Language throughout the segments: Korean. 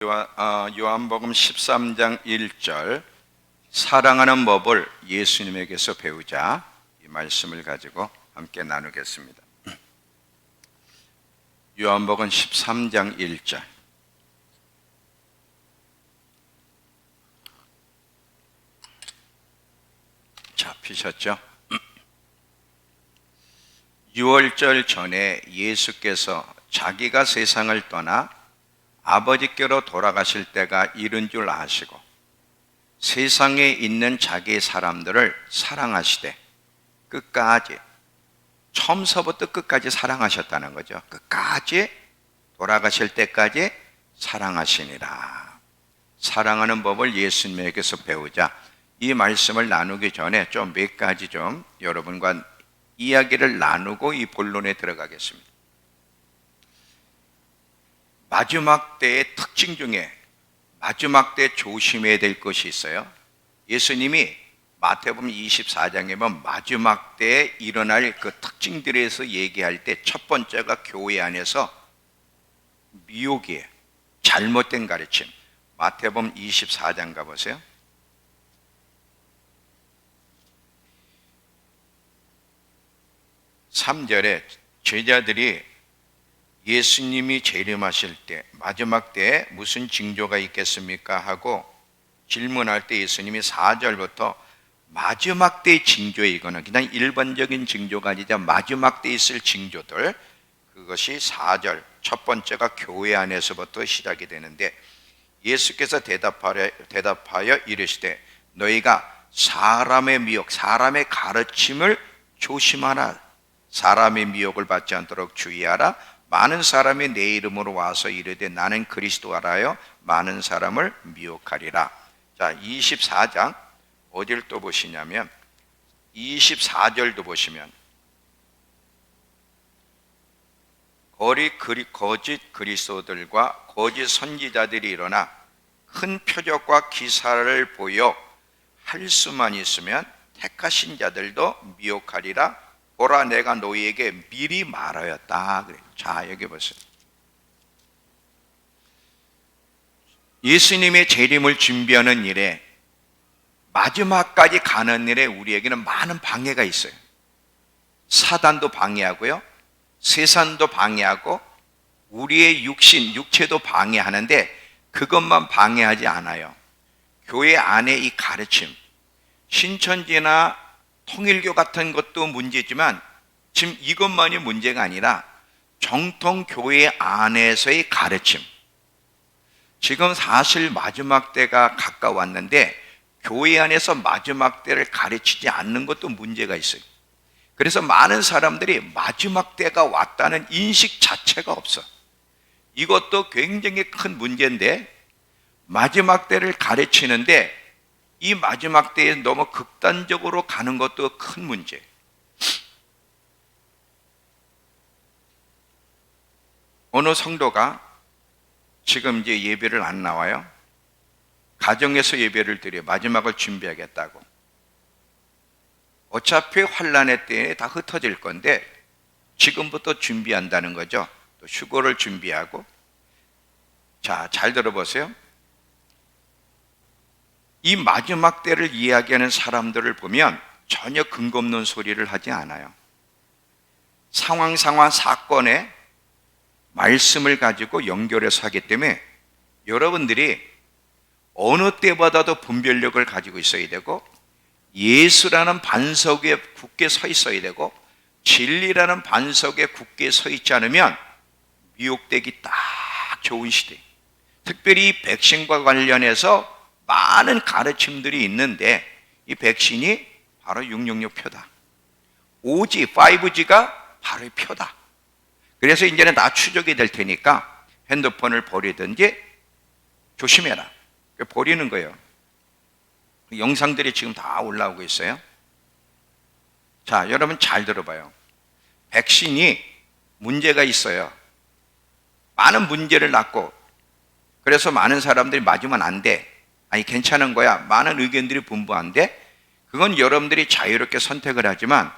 요한복음 13장 1절 사랑하는 법을 예수님에게서 배우자, 이 말씀을 가지고 함께 나누겠습니다. 요한복음 13장 1절. 잡히셨죠? 6월절 전에 예수께서 자기가 세상을 떠나 아버지께로 돌아가실 때가 이른 줄 아시고 세상에 있는 자기의 사람들을 사랑하시되 끝까지, 처음서부터 끝까지 사랑하셨다는 거죠. 끝까지, 돌아가실 때까지 사랑하시니라. 사랑하는 법을 예수님에게서 배우자. 이 말씀을 나누기 전에 좀 몇 가지 여러분과 이야기를 나누고 이 본론에 들어가겠습니다. 마지막 때의 특징 중에 마지막 때 조심해야 될 것이 있어요. 예수님이 마태복음 24장에 보면 마지막 때에 일어날 그 특징들에 대해서 얘기할 때 첫 번째가 교회 안에서 미혹이에요. 잘못된 가르침. 마태복음 24장 가보세요. (3절에) 제자들이 예수님이 재림하실 때 마지막 때에 무슨 징조가 있겠습니까? 하고 질문할 때 예수님이 4절부터 마지막 때의 징조에, 이거는 그냥 일반적인 징조가 아니라 마지막 때에 있을 징조들, 그것이 4절 첫 번째가 교회 안에서부터 시작이 되는데, 예수께서 대답하여 이르시되 너희가 사람의 미혹, 사람의 가르침을 조심하라. 사람의 미혹을 받지 않도록 주의하라. 많은 사람이 내 이름으로 와서 이르되 나는 그리스도라여 많은 사람을 미혹하리라. 자, 24장 어딜 또 보시냐면 24절도 보시면 거짓 그리스도들과 거짓 선지자들이 일어나 큰 표적과 기사를 보여 할 수만 있으면 택하신 자들도 미혹하리라. 보라, 내가 너희에게 미리 말하였다. 그래요. 자, 여기 보세요. 예수님의 재림을 준비하는 일에, 마지막까지 가는 일에 우리에게는 많은 방해가 있어요. 사단도 방해하고요, 세상도 방해하고, 우리의 육체도 방해하는데 그것만 방해하지 않아요. 교회 안에 이 가르침, 신천지나 통일교 같은 것도 문제지만 지금 이것만이 문제가 아니라 정통 교회 안에서의 가르침. 지금 사실 마지막 때가 가까웠는데 교회 안에서 마지막 때를 가르치지 않는 것도 문제가 있어요. 그래서 많은 사람들이 마지막 때가 왔다는 인식 자체가 없어. 이것도 굉장히 큰 문제인데, 마지막 때를 가르치는데 이 마지막 때에 너무 극단적으로 가는 것도 큰 문제. 어느 성도가 지금 이제 예배를 안 나와요. 가정에서 예배를 드려 마지막을 준비하겠다고. 어차피 환난의 때에 다 흩어질 건데 지금부터 준비한다는 거죠. 또 휴거를 준비하고. 자, 잘 들어보세요. 이 마지막 때를 이야기하는 사람들을 보면 전혀 근거 없는 소리를 하지 않아요. 상황, 사건에 말씀을 가지고 연결해서 하기 때문에 여러분들이 어느 때보다도 분별력을 가지고 있어야 되고, 예수라는 반석 위에 굳게 서 있어야 되고, 진리라는 반석 위에 굳게 서 있지 않으면 미혹되기 딱 좋은 시대. 특별히 백신과 관련해서 많은 가르침들이 있는데 이 백신이 바로 666 표다. 5G, 5G가 바로 이 표다. 그래서 이제는 다 추적이 될 테니까 핸드폰을 버리든지 조심해라. 버리는 거예요. 영상들이 지금 다 올라오고 있어요. 자, 여러분 잘 들어봐요. 백신이 문제가 있어요. 많은 문제를 낳고, 그래서 많은 사람들이 맞으면 안 돼, 아니 괜찮은 거야, 많은 의견들이 분분한데, 그건 여러분들이 자유롭게 선택을 하지만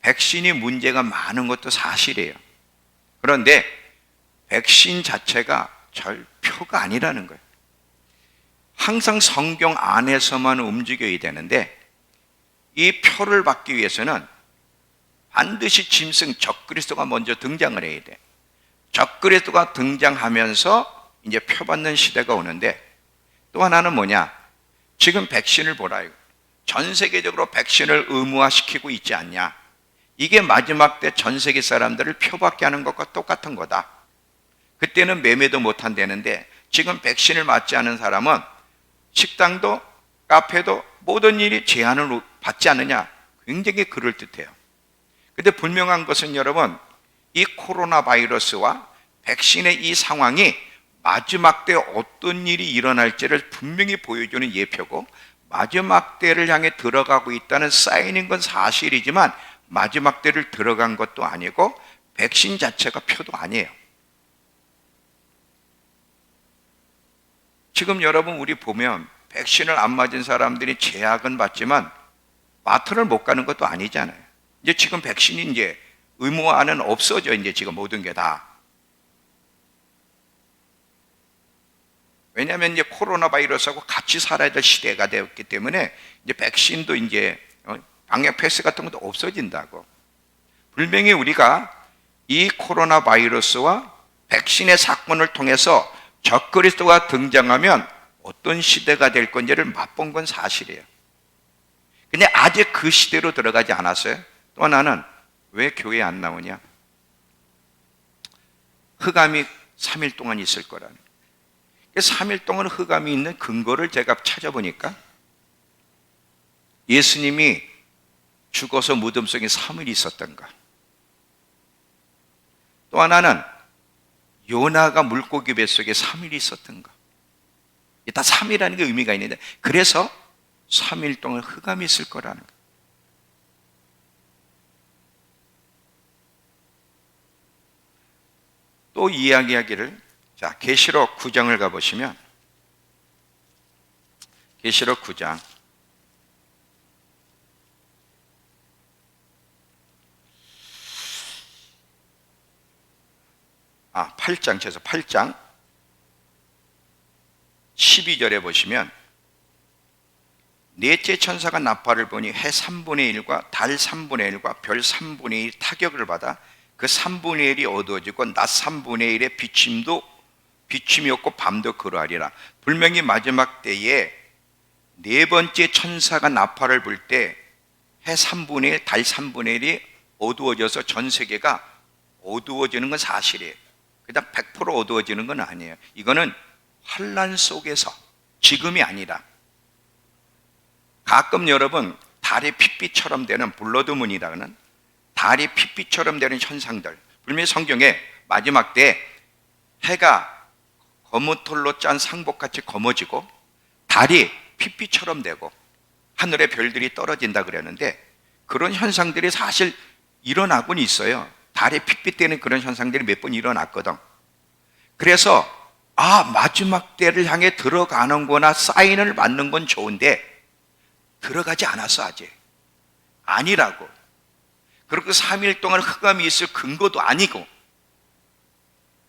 백신이 문제가 많은 것도 사실이에요. 그런데 백신 자체가 잘 표가 아니라는 거예요. 항상 성경 안에서만 움직여야 되는데 이 표를 받기 위해서는 반드시 짐승 적그리스도가 먼저 등장을 해야 돼. 적그리스도가 등장하면서 이제 표 받는 시대가 오는데, 또 하나는 뭐냐? 지금 백신을 보라. 전 세계적으로 백신을 의무화시키고 있지 않냐? 이게 마지막 때 전 세계 사람들을 표받게 하는 것과 똑같은 거다. 그때는 매매도 못 한다는데 지금 백신을 맞지 않은 사람은 식당도 카페도 모든 일이 제한을 받지 않느냐? 굉장히 그럴듯해요. 근데 분명한 것은 여러분, 이 코로나 바이러스와 백신의 이 상황이 마지막 때 어떤 일이 일어날지를 분명히 보여주는 예표고, 마지막 때를 향해 들어가고 있다는 사인인 건 사실이지만 마지막 때를 들어간 것도 아니고 백신 자체가 표도 아니에요. 지금 여러분 우리 보면 백신을 안 맞은 사람들이 제약은 받지만 마트를 못 가는 것도 아니잖아요. 이제 지금 백신이 이제 의무화는 없어져, 이제 지금 모든 게 다. 왜냐하면 이제 코로나 바이러스하고 같이 살아야 될 시대가 되었기 때문에 이제 백신도 이제 방역 패스 같은 것도 없어진다고. 분명히 우리가 이 코로나 바이러스와 백신의 사건을 통해서 적그리스도가 등장하면 어떤 시대가 될 건지를 맛본 건 사실이에요. 근데 아직 그 시대로 들어가지 않았어요. 또 하나는 왜 교회에 안 나오냐? 흑암이 3일 동안 있을 거라는. 3일 동안 흑암이 있는 근거를 제가 찾아보니까 예수님이 죽어서 무덤 속에 3일 있었던가. 또 하나는 요나가 물고기 뱃속에 3일 있었던가. 다 3이라는 게 의미가 있는데, 그래서 3일 동안 흑암이 있을 거라는 거예요. 또 이야기하기를, 자, 계시록 9장을 가보시면, 계시록 9장 8장 12절에 보시면, 넷째 천사가 나팔을 보니 해 3분의 1과 달 3분의 1과 별 3분의 1 타격을 받아 그 3분의 1이 어두워지고 낮 3분의 1의 비침이 없고 밤도 그러하리라. 분명히 마지막 때에 네 번째 천사가 나팔을 불 때 해 3분의 1, 달 3분의 1이 어두워져서 전 세계가 어두워지는 건 사실이에요. 그냥 100% 어두워지는 건 아니에요. 이거는 환난 속에서, 지금이 아니라. 가끔 여러분 달이 핏빛처럼 되는 블러드문이라는, 달이 핏빛처럼 되는 현상들, 분명히 성경에 마지막 때 해가 거무털로 짠 상복같이 검어지고 달이 핏빛처럼 되고 하늘의 별들이 떨어진다 그랬는데, 그런 현상들이 사실 일어나곤 있어요. 달이 핏빛되는 그런 현상들이 몇 번 일어났거든. 그래서 마지막 때를 향해 들어가는구나 사인을 받는 건 좋은데 들어가지 않았어. 아직 아니라고. 그리고 3일 동안 흑암이 있을 근거도 아니고,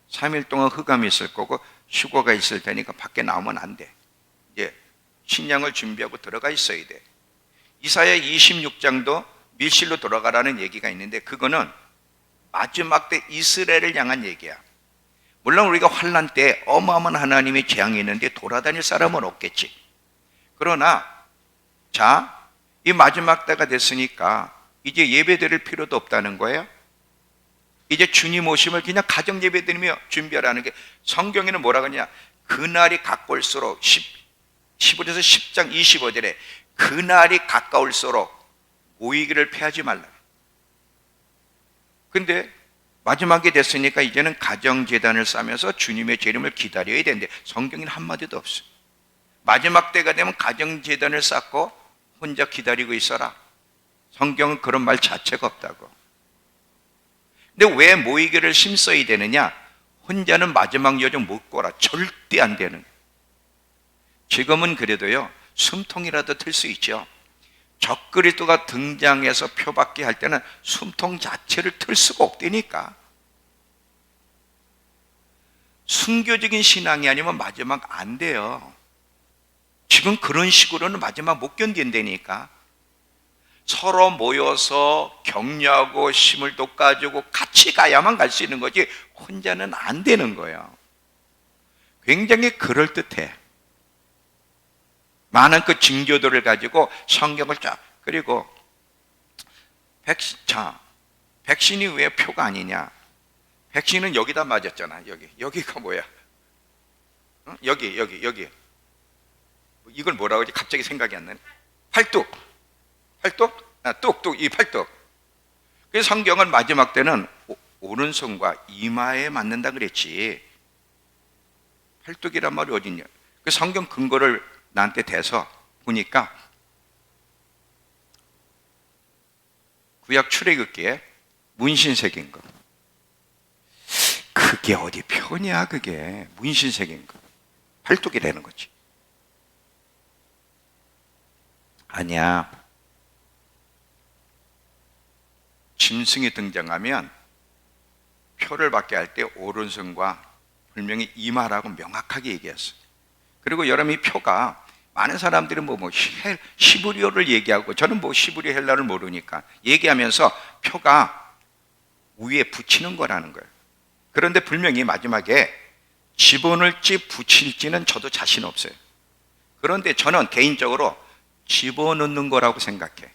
3일 동안 흑암이 있을 거고 휴거가 있을 테니까 밖에 나오면 안 돼. 이제 식량을 준비하고 들어가 있어야 돼. 이사야 26장도 밀실로 들어가라는 얘기가 있는데, 그거는 마지막 때 이스라엘을 향한 얘기야. 물론 우리가 환난 때 어마어마한 하나님의 재앙이 있는데 돌아다닐 사람은 없겠지. 그러나 자, 이 마지막 때가 됐으니까 이제 예배 드릴 필요도 없다는 거예요. 이제 주님 오심을 그냥 가정 예배 드리며 준비하라는 게, 성경에는 뭐라 그러냐, 그날이 가까울수록 15절에서 10장 25절에 그날이 가까울수록 모이기를 패하지 말라. 근데 마지막이 됐으니까 이제는 가정제단을 쌓으면서 주님의 재림을 기다려야 되는데 성경에는 한마디도 없어. 마지막 때가 되면 가정제단을 쌓고 혼자 기다리고 있어라. 성경은 그런 말 자체가 없다고. 근데 왜 모이기를 힘써야 되느냐? 혼자는 마지막 여정 못 거라. 절대 안 되는. 지금은 그래도요, 숨통이라도 틀 수 있죠. 적그리스도가 등장해서 표받게 할 때는 숨통 자체를 틀 수가 없다니까. 순교적인 신앙이 아니면 마지막 안 돼요. 지금 그런 식으로는 마지막 못 견딘다니까. 서로 모여서 격려하고 힘을 돋가지고 같이 가야만 갈 수 있는 거지 혼자는 안 되는 거예요. 굉장히 그럴듯해. 많은 그 징조들을 가지고 성경을 쫙, 그리고 백신이 왜 표가 아니냐? 백신은 여기다 맞았잖아. 여기가 뭐야? 여기. 이걸 뭐라고 하지? 갑자기 생각이 안 나네. 팔뚝. 뚝, 이 팔뚝. 그래서 성경은 마지막 때는 오른손과 이마에 맞는다 그랬지. 팔뚝이란 말이 어딨냐? 그 성경 근거를 나한테 대서 보니까 구약 출애굽기에 문신 새긴 거. 그게 어디 표냐? 그게 문신 새긴 거. 팔뚝이라는 거지. 아니야. 짐승이 등장하면 표를 받게 할 때 오른손과 분명히 이마라고 명확하게 얘기했어요. 그리고 여러분, 이 표가 많은 사람들은 시브리어를 얘기하고, 저는 시브리어 헬라를 모르니까 얘기하면서 표가 위에 붙이는 거라는 거예요. 그런데 분명히 마지막에 집어넣을지 붙일지는 저도 자신 없어요. 그런데 저는 개인적으로 집어넣는 거라고 생각해.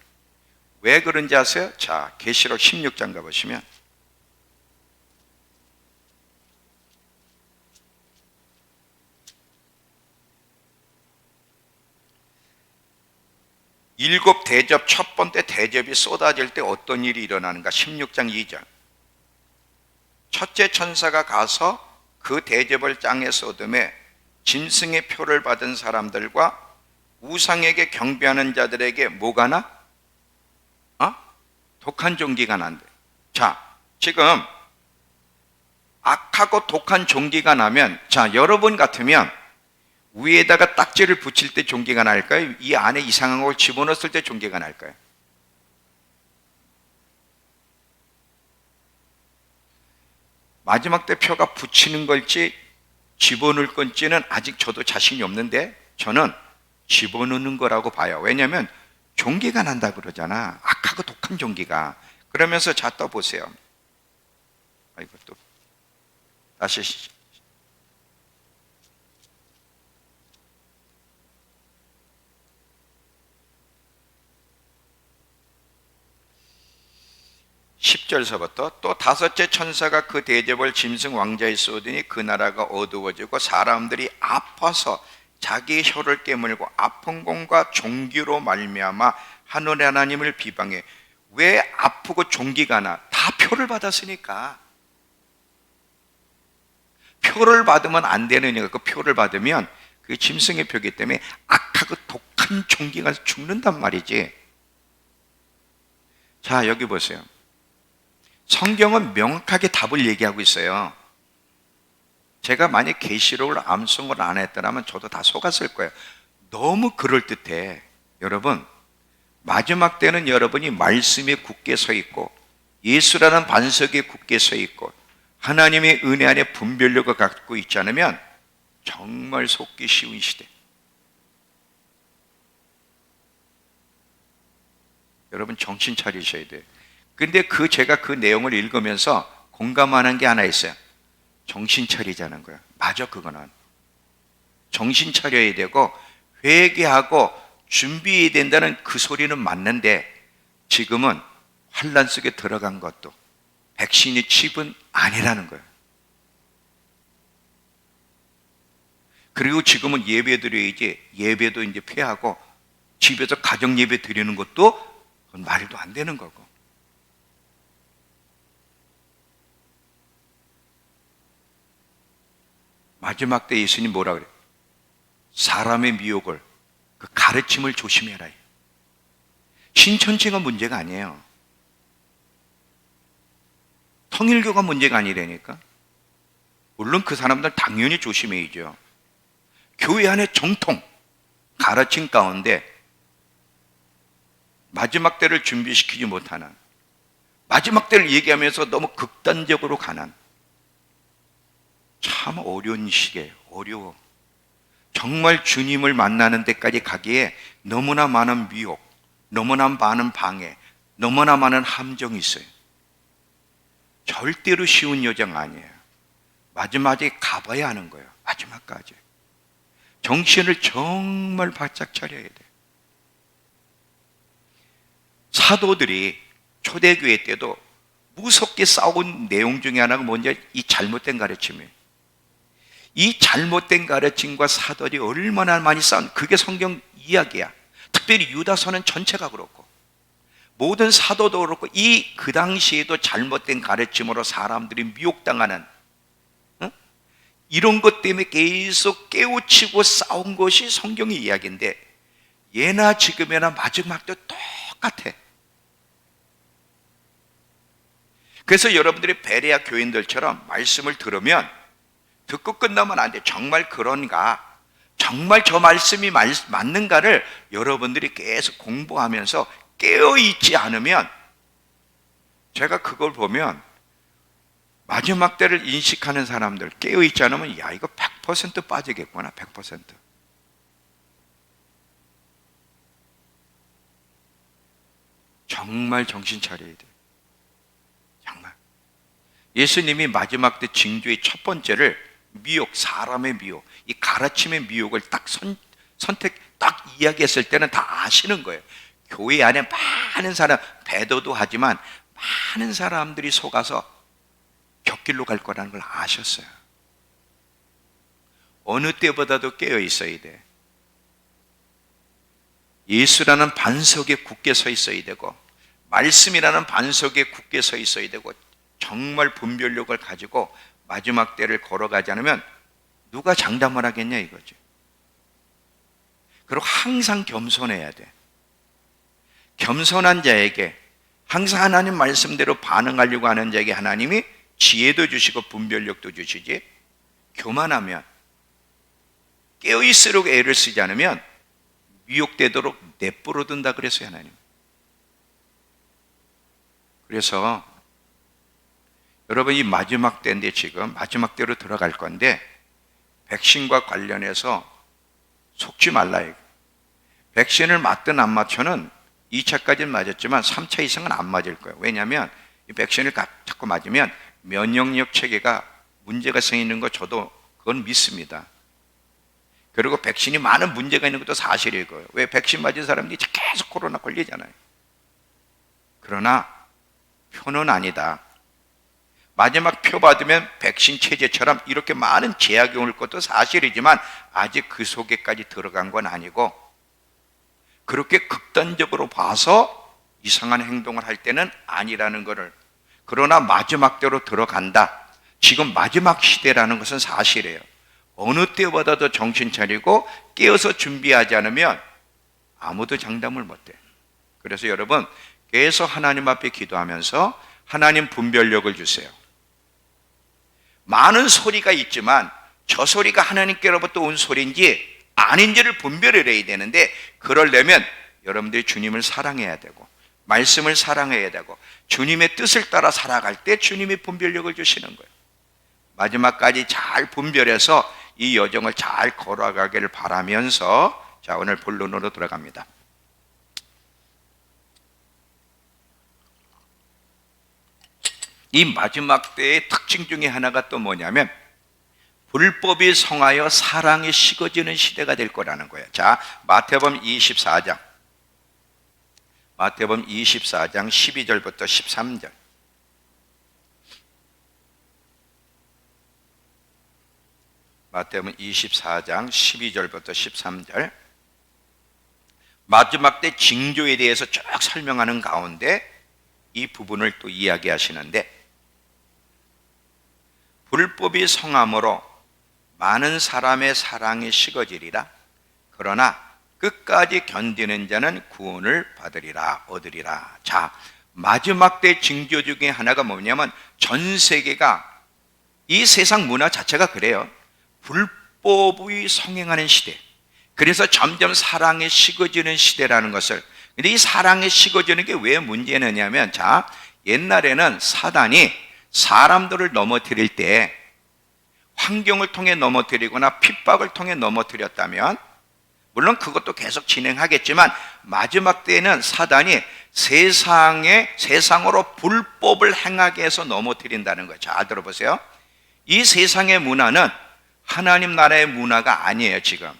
왜 그런지 아세요? 자, 계시록 16장 가보시면 일곱 대접, 첫 번째 대접이 쏟아질 때 어떤 일이 일어나는가? 16장 2절. 첫째 천사가 가서 그 대접을 땅에 쏟음에 짐승의 표를 받은 사람들과 우상에게 경배하는 자들에게 뭐가 나? 독한 종기가 난대. 자, 지금 악하고 독한 종기가 나면, 자, 여러분 같으면 위에다가 딱지를 붙일 때 종기가 날까요? 이 안에 이상한 걸 집어넣었을 때 종기가 날까요? 마지막 때 표가 붙이는 걸지 집어넣을 건지는 아직 저도 자신이 없는데 저는 집어넣는 거라고 봐요. 왜냐하면 종기가 난다 그러잖아. 악하고 독한 종기가. 그러면서 자, 떠보세요. 또 다시 10절서부터 또 다섯째 천사가 그 대접을 짐승 왕자에 쏟으니 그 나라가 어두워지고 사람들이 아파서 자기 혀를 깨물고 아픈 공과 종기로 말미암아 하늘 하나님을 비방해. 왜 아프고 종기가 나? 다 표를 받았으니까. 표를 받으면 안 되느니까. 그 표를 받으면 그 짐승의 표기 때문에 악하고 독한 종기가 죽는단 말이지. 자, 여기 보세요. 성경은 명확하게 답을 얘기하고 있어요. 제가 만약 계시록을 암송을 안 했더라면 저도 다 속았을 거예요. 너무 그럴듯해. 여러분, 마지막 때는 여러분이 말씀에 굳게 서 있고 예수라는 반석에 굳게 서 있고 하나님의 은혜 안에 분별력을 갖고 있지 않으면 정말 속기 쉬운 시대. 여러분, 정신 차리셔야 돼요. 근데 제가 그 내용을 읽으면서 공감하는 게 하나 있어요. 정신 차리자는 거야. 맞아, 그거는. 정신 차려야 되고 회개하고 준비해야 된다는 그 소리는 맞는데 지금은 환란 속에 들어간 것도 백신이 칩은 아니라는 거예요. 그리고 지금은 예배 드려야지 예배도 이제 피하고 집에서 가정 예배 드리는 것도 그건 말도 안 되는 거고. 마지막 때 예수님 뭐라 그래? 사람의 미혹을, 그 가르침을 조심해라. 신천지가 문제가 아니에요. 통일교가 문제가 아니라니까. 물론 그 사람들 당연히 조심해야죠. 교회 안에 정통, 가르침 가운데 마지막 때를 준비시키지 못하는, 마지막 때를 얘기하면서 너무 극단적으로 가는, 참 어려운 시기예요. 어려워. 정말 주님을 만나는 데까지 가기에 너무나 많은 미혹, 너무나 많은 방해, 너무나 많은 함정이 있어요. 절대로 쉬운 여정 아니에요. 마지막에 가봐야 하는 거예요. 마지막까지. 정신을 정말 바짝 차려야 돼요. 사도들이 초대교회 때도 무섭게 싸운 내용 중에 하나가 뭔지, 이 잘못된 가르침이에요. 이 잘못된 가르침과 사도들이 얼마나 많이 싸운, 그게 성경 이야기야. 특별히 유다서는 전체가 그렇고 모든 사도도 그렇고, 그 당시에도 잘못된 가르침으로 사람들이 미혹당하는, 이런 것 때문에 계속 깨우치고 싸운 것이 성경의 이야기인데, 예나 지금이나 마지막도 똑같아. 그래서 여러분들이 베레아 교인들처럼 말씀을 들으면 듣고 끝나면 안 돼. 정말 그런가? 정말 저 말씀이 맞는가를 여러분들이 계속 공부하면서 깨어있지 않으면, 제가 그걸 보면 마지막 때를 인식하는 사람들 깨어있지 않으면, 야, 이거 100% 빠지겠구나. 100%. 정말 정신 차려야 돼. 정말. 예수님이 마지막 때 징조의 첫 번째를 미혹, 사람의 미혹, 이 가르침의 미혹을 딱 선택, 딱 이야기했을 때는 다 아시는 거예요. 교회 안에 많은 사람, 배도도 하지만 많은 사람들이 속아서 곁길로 갈 거라는 걸 아셨어요. 어느 때보다도 깨어 있어야 돼. 예수라는 반석에 굳게 서 있어야 되고, 말씀이라는 반석에 굳게 서 있어야 되고, 정말 분별력을 가지고 마지막 때를 걸어가지 않으면 누가 장담을 하겠냐 이거지. 그리고 항상 겸손해야 돼. 겸손한 자에게, 항상 하나님 말씀대로 반응하려고 하는 자에게 하나님이 지혜도 주시고 분별력도 주시지, 교만하면, 깨어있으려고 애를 쓰지 않으면 미혹되도록 내버려 둔다 그랬어요, 하나님. 그래서 여러분, 이 마지막 때인데, 지금 마지막 때로 들어갈 건데, 백신과 관련해서 속지 말라. 백신을 맞든 안 맞춰는 2차까지는 맞았지만 3차 이상은 안 맞을 거예요. 왜냐하면 이 백신을 자꾸 맞으면 면역력 체계가 문제가 생기는 거 저도 그건 믿습니다. 그리고 백신이 많은 문제가 있는 것도 사실일 거예요. 왜? 백신 맞은 사람들이 계속 코로나 걸리잖아요. 그러나 표는 아니다. 마지막 표 받으면 백신 체제처럼 이렇게 많은 제약이 올 것도 사실이지만 아직 그 속에까지 들어간 건 아니고, 그렇게 극단적으로 봐서 이상한 행동을 할 때는 아니라는 것을, 그러나 마지막 때로 들어간다. 지금 마지막 시대라는 것은 사실이에요. 어느 때보다도 정신 차리고 깨어서 준비하지 않으면 아무도 장담을 못해. 그래서 여러분, 계속 하나님 앞에 기도하면서 하나님 분별력을 주세요. 많은 소리가 있지만 저 소리가 하나님께로부터 온 소리인지 아닌지를 분별을 해야 되는데, 그러려면 여러분들이 주님을 사랑해야 되고 말씀을 사랑해야 되고 주님의 뜻을 따라 살아갈 때 주님이 분별력을 주시는 거예요. 마지막까지 잘 분별해서 이 여정을 잘 걸어가기를 바라면서, 자, 오늘 본론으로 들어갑니다. 이 마지막 때의 특징 중에 하나가 또 뭐냐면, 불법이 성하여 사랑이 식어지는 시대가 될 거라는 거예요. 자, 마태복음 24장 12절부터 13절. 마태복음 24장 12절부터 13절. 마지막 때 징조에 대해서 쭉 설명하는 가운데 이 부분을 또 이야기하시는데, 불법이 성함으로 많은 사람의 사랑이 식어지리라. 그러나 끝까지 견디는 자는 구원을 받으리라, 얻으리라. 자, 마지막 때 징조 중에 하나가 뭐냐면, 전 세계가, 이 세상 문화 자체가 그래요. 불법이 성행하는 시대. 그래서 점점 사랑이 식어지는 시대라는 것을. 근데 이 사랑이 식어지는 게 왜 문제느냐면, 자, 옛날에는 사단이 사람들을 넘어뜨릴 때 환경을 통해 넘어뜨리거나 핍박을 통해 넘어뜨렸다면, 물론 그것도 계속 진행하겠지만 마지막 때에는 사단이 세상으로 불법을 행하게 해서 넘어뜨린다는 거예요. 잘 들어보세요. 이 세상의 문화는 하나님 나라의 문화가 아니에요. 지금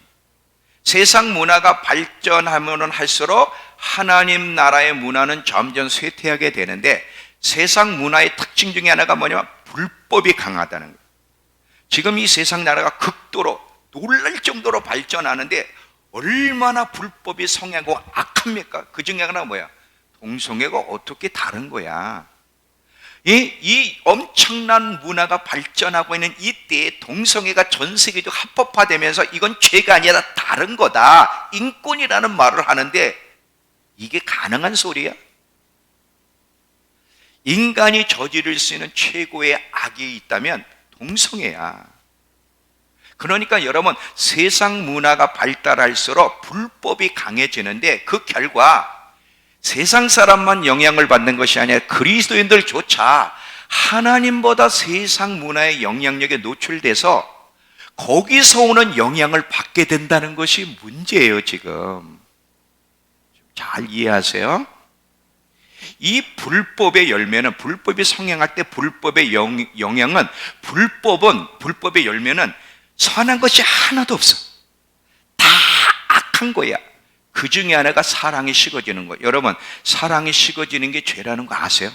세상 문화가 발전하면 할수록 하나님 나라의 문화는 점점 쇠퇴하게 되는데, 세상 문화의 특징 중에 하나가 뭐냐면 불법이 강하다는 거예요. 지금 이 세상 나라가 극도로 놀랄 정도로 발전하는데 얼마나 불법이 성행하고 악합니까? 그 중에 하나가 뭐야? 동성애가 어떻게 다른 거야? 이 엄청난 문화가 발전하고 있는 이때에 동성애가 전 세계적으로 합법화되면서 이건 죄가 아니라 다른 거다, 인권이라는 말을 하는데, 이게 가능한 소리야? 인간이 저지를 수 있는 최고의 악이 있다면 동성애야. 그러니까 여러분, 세상 문화가 발달할수록 불법이 강해지는데, 그 결과 세상 사람만 영향을 받는 것이 아니라 그리스도인들조차 하나님보다 세상 문화의 영향력에 노출돼서 거기서 오는 영향을 받게 된다는 것이 문제예요. 지금 잘 이해하세요? 이 불법의 열매는, 불법이 성행할 때 불법의 영향은, 불법의 열매는 선한 것이 하나도 없어. 다 악한 거야. 그 중에 하나가 사랑이 식어지는 거예요. 여러분, 사랑이 식어지는 게 죄라는 거 아세요?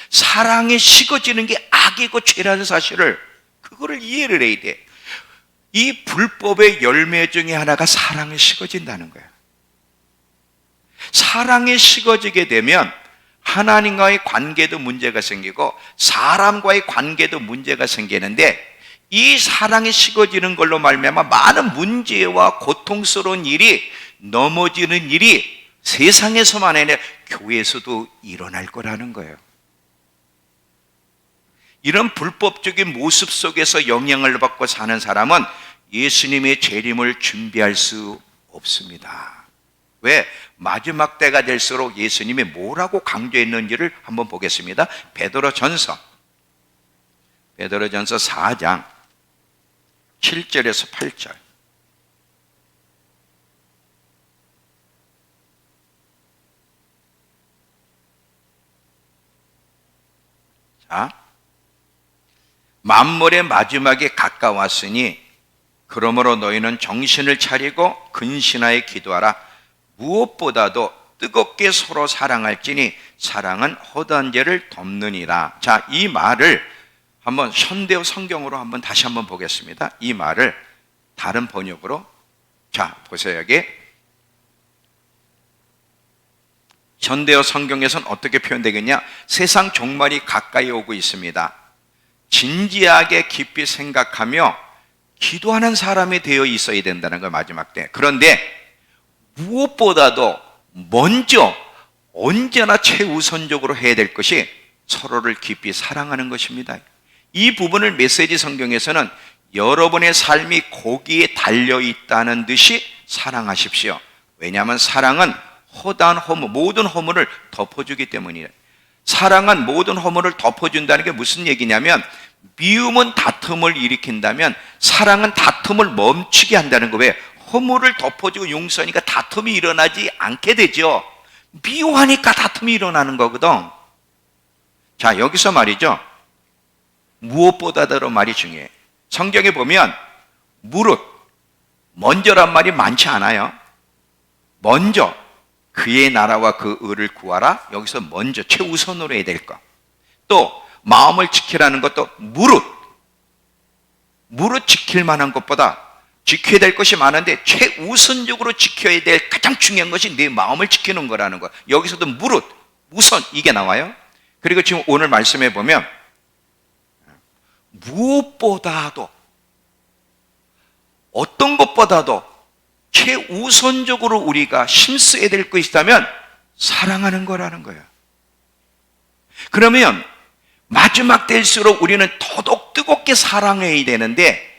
사랑이 식어지는 게 악이고 죄라는 사실을, 그거를 이해를 해야 돼. 이 불법의 열매 중에 하나가 사랑이 식어진다는 거예요. 사랑이 식어지게 되면 하나님과의 관계도 문제가 생기고 사람과의 관계도 문제가 생기는데, 이 사랑이 식어지는 걸로 말미암아 많은 문제와 고통스러운 일이, 넘어지는 일이 세상에서만 아니라 교회에서도 일어날 거라는 거예요. 이런 불법적인 모습 속에서 영향을 받고 사는 사람은 예수님의 재림을 준비할 수 없습니다. 왜? 마지막 때가 될수록 예수님이 뭐라고 강조했는지를 한번 보겠습니다. 베드로전서 4장 7절에서 8절. 자, 만물의 마지막에 가까웠으니 그러므로 너희는 정신을 차리고 근신하여 기도하라. 무엇보다도 뜨겁게 서로 사랑할지니 사랑은 허다한 죄를 덮느니라. 자, 이 말을 한번 현대어 성경으로 한번 다시 한번 보겠습니다. 이 말을 다른 번역으로, 자 보세요. 여기 현대어 성경에서는 어떻게 표현되겠냐? 세상 종말이 가까이 오고 있습니다. 진지하게 깊이 생각하며 기도하는 사람이 되어 있어야 된다는 걸, 마지막 때. 그런데 무엇보다도 먼저 언제나 최우선적으로 해야 될 것이 서로를 깊이 사랑하는 것입니다. 이 부분을 메시지 성경에서는 여러분의 삶이 거기에 달려있다는 듯이 사랑하십시오. 왜냐하면 사랑은 허다한 허물, 모든 허물을 덮어주기 때문이에요. 사랑은 모든 허물을 덮어준다는 게 무슨 얘기냐면, 미움은 다툼을 일으킨다면 사랑은 다툼을 멈추게 한다는 거예요. 허물을 덮어주고 용서하니까 다툼이 일어나지 않게 되죠. 미워하니까 다툼이 일어나는 거거든. 자, 여기서 말이죠, 무엇보다도 말이 중요해요. 성경에 보면 무릇, 먼저란 말이 많지 않아요. 먼저 그의 나라와 그 의를 구하라. 여기서 먼저 최우선으로 해야 될 것. 또 마음을 지키라는 것도 무릇 지킬 만한 것보다 지켜야 될 것이 많은데 최우선적으로 지켜야 될 가장 중요한 것이 내 마음을 지키는 거라는 거. 여기서도 무릇, 우선, 이게 나와요. 그리고 지금 오늘 말씀해 보면 무엇보다도, 어떤 것보다도 최우선적으로 우리가 힘써야 될 것이 있다면 사랑하는 거라는 거예요. 그러면 마지막 때일수록 우리는 더더욱 뜨겁게 사랑해야 되는데,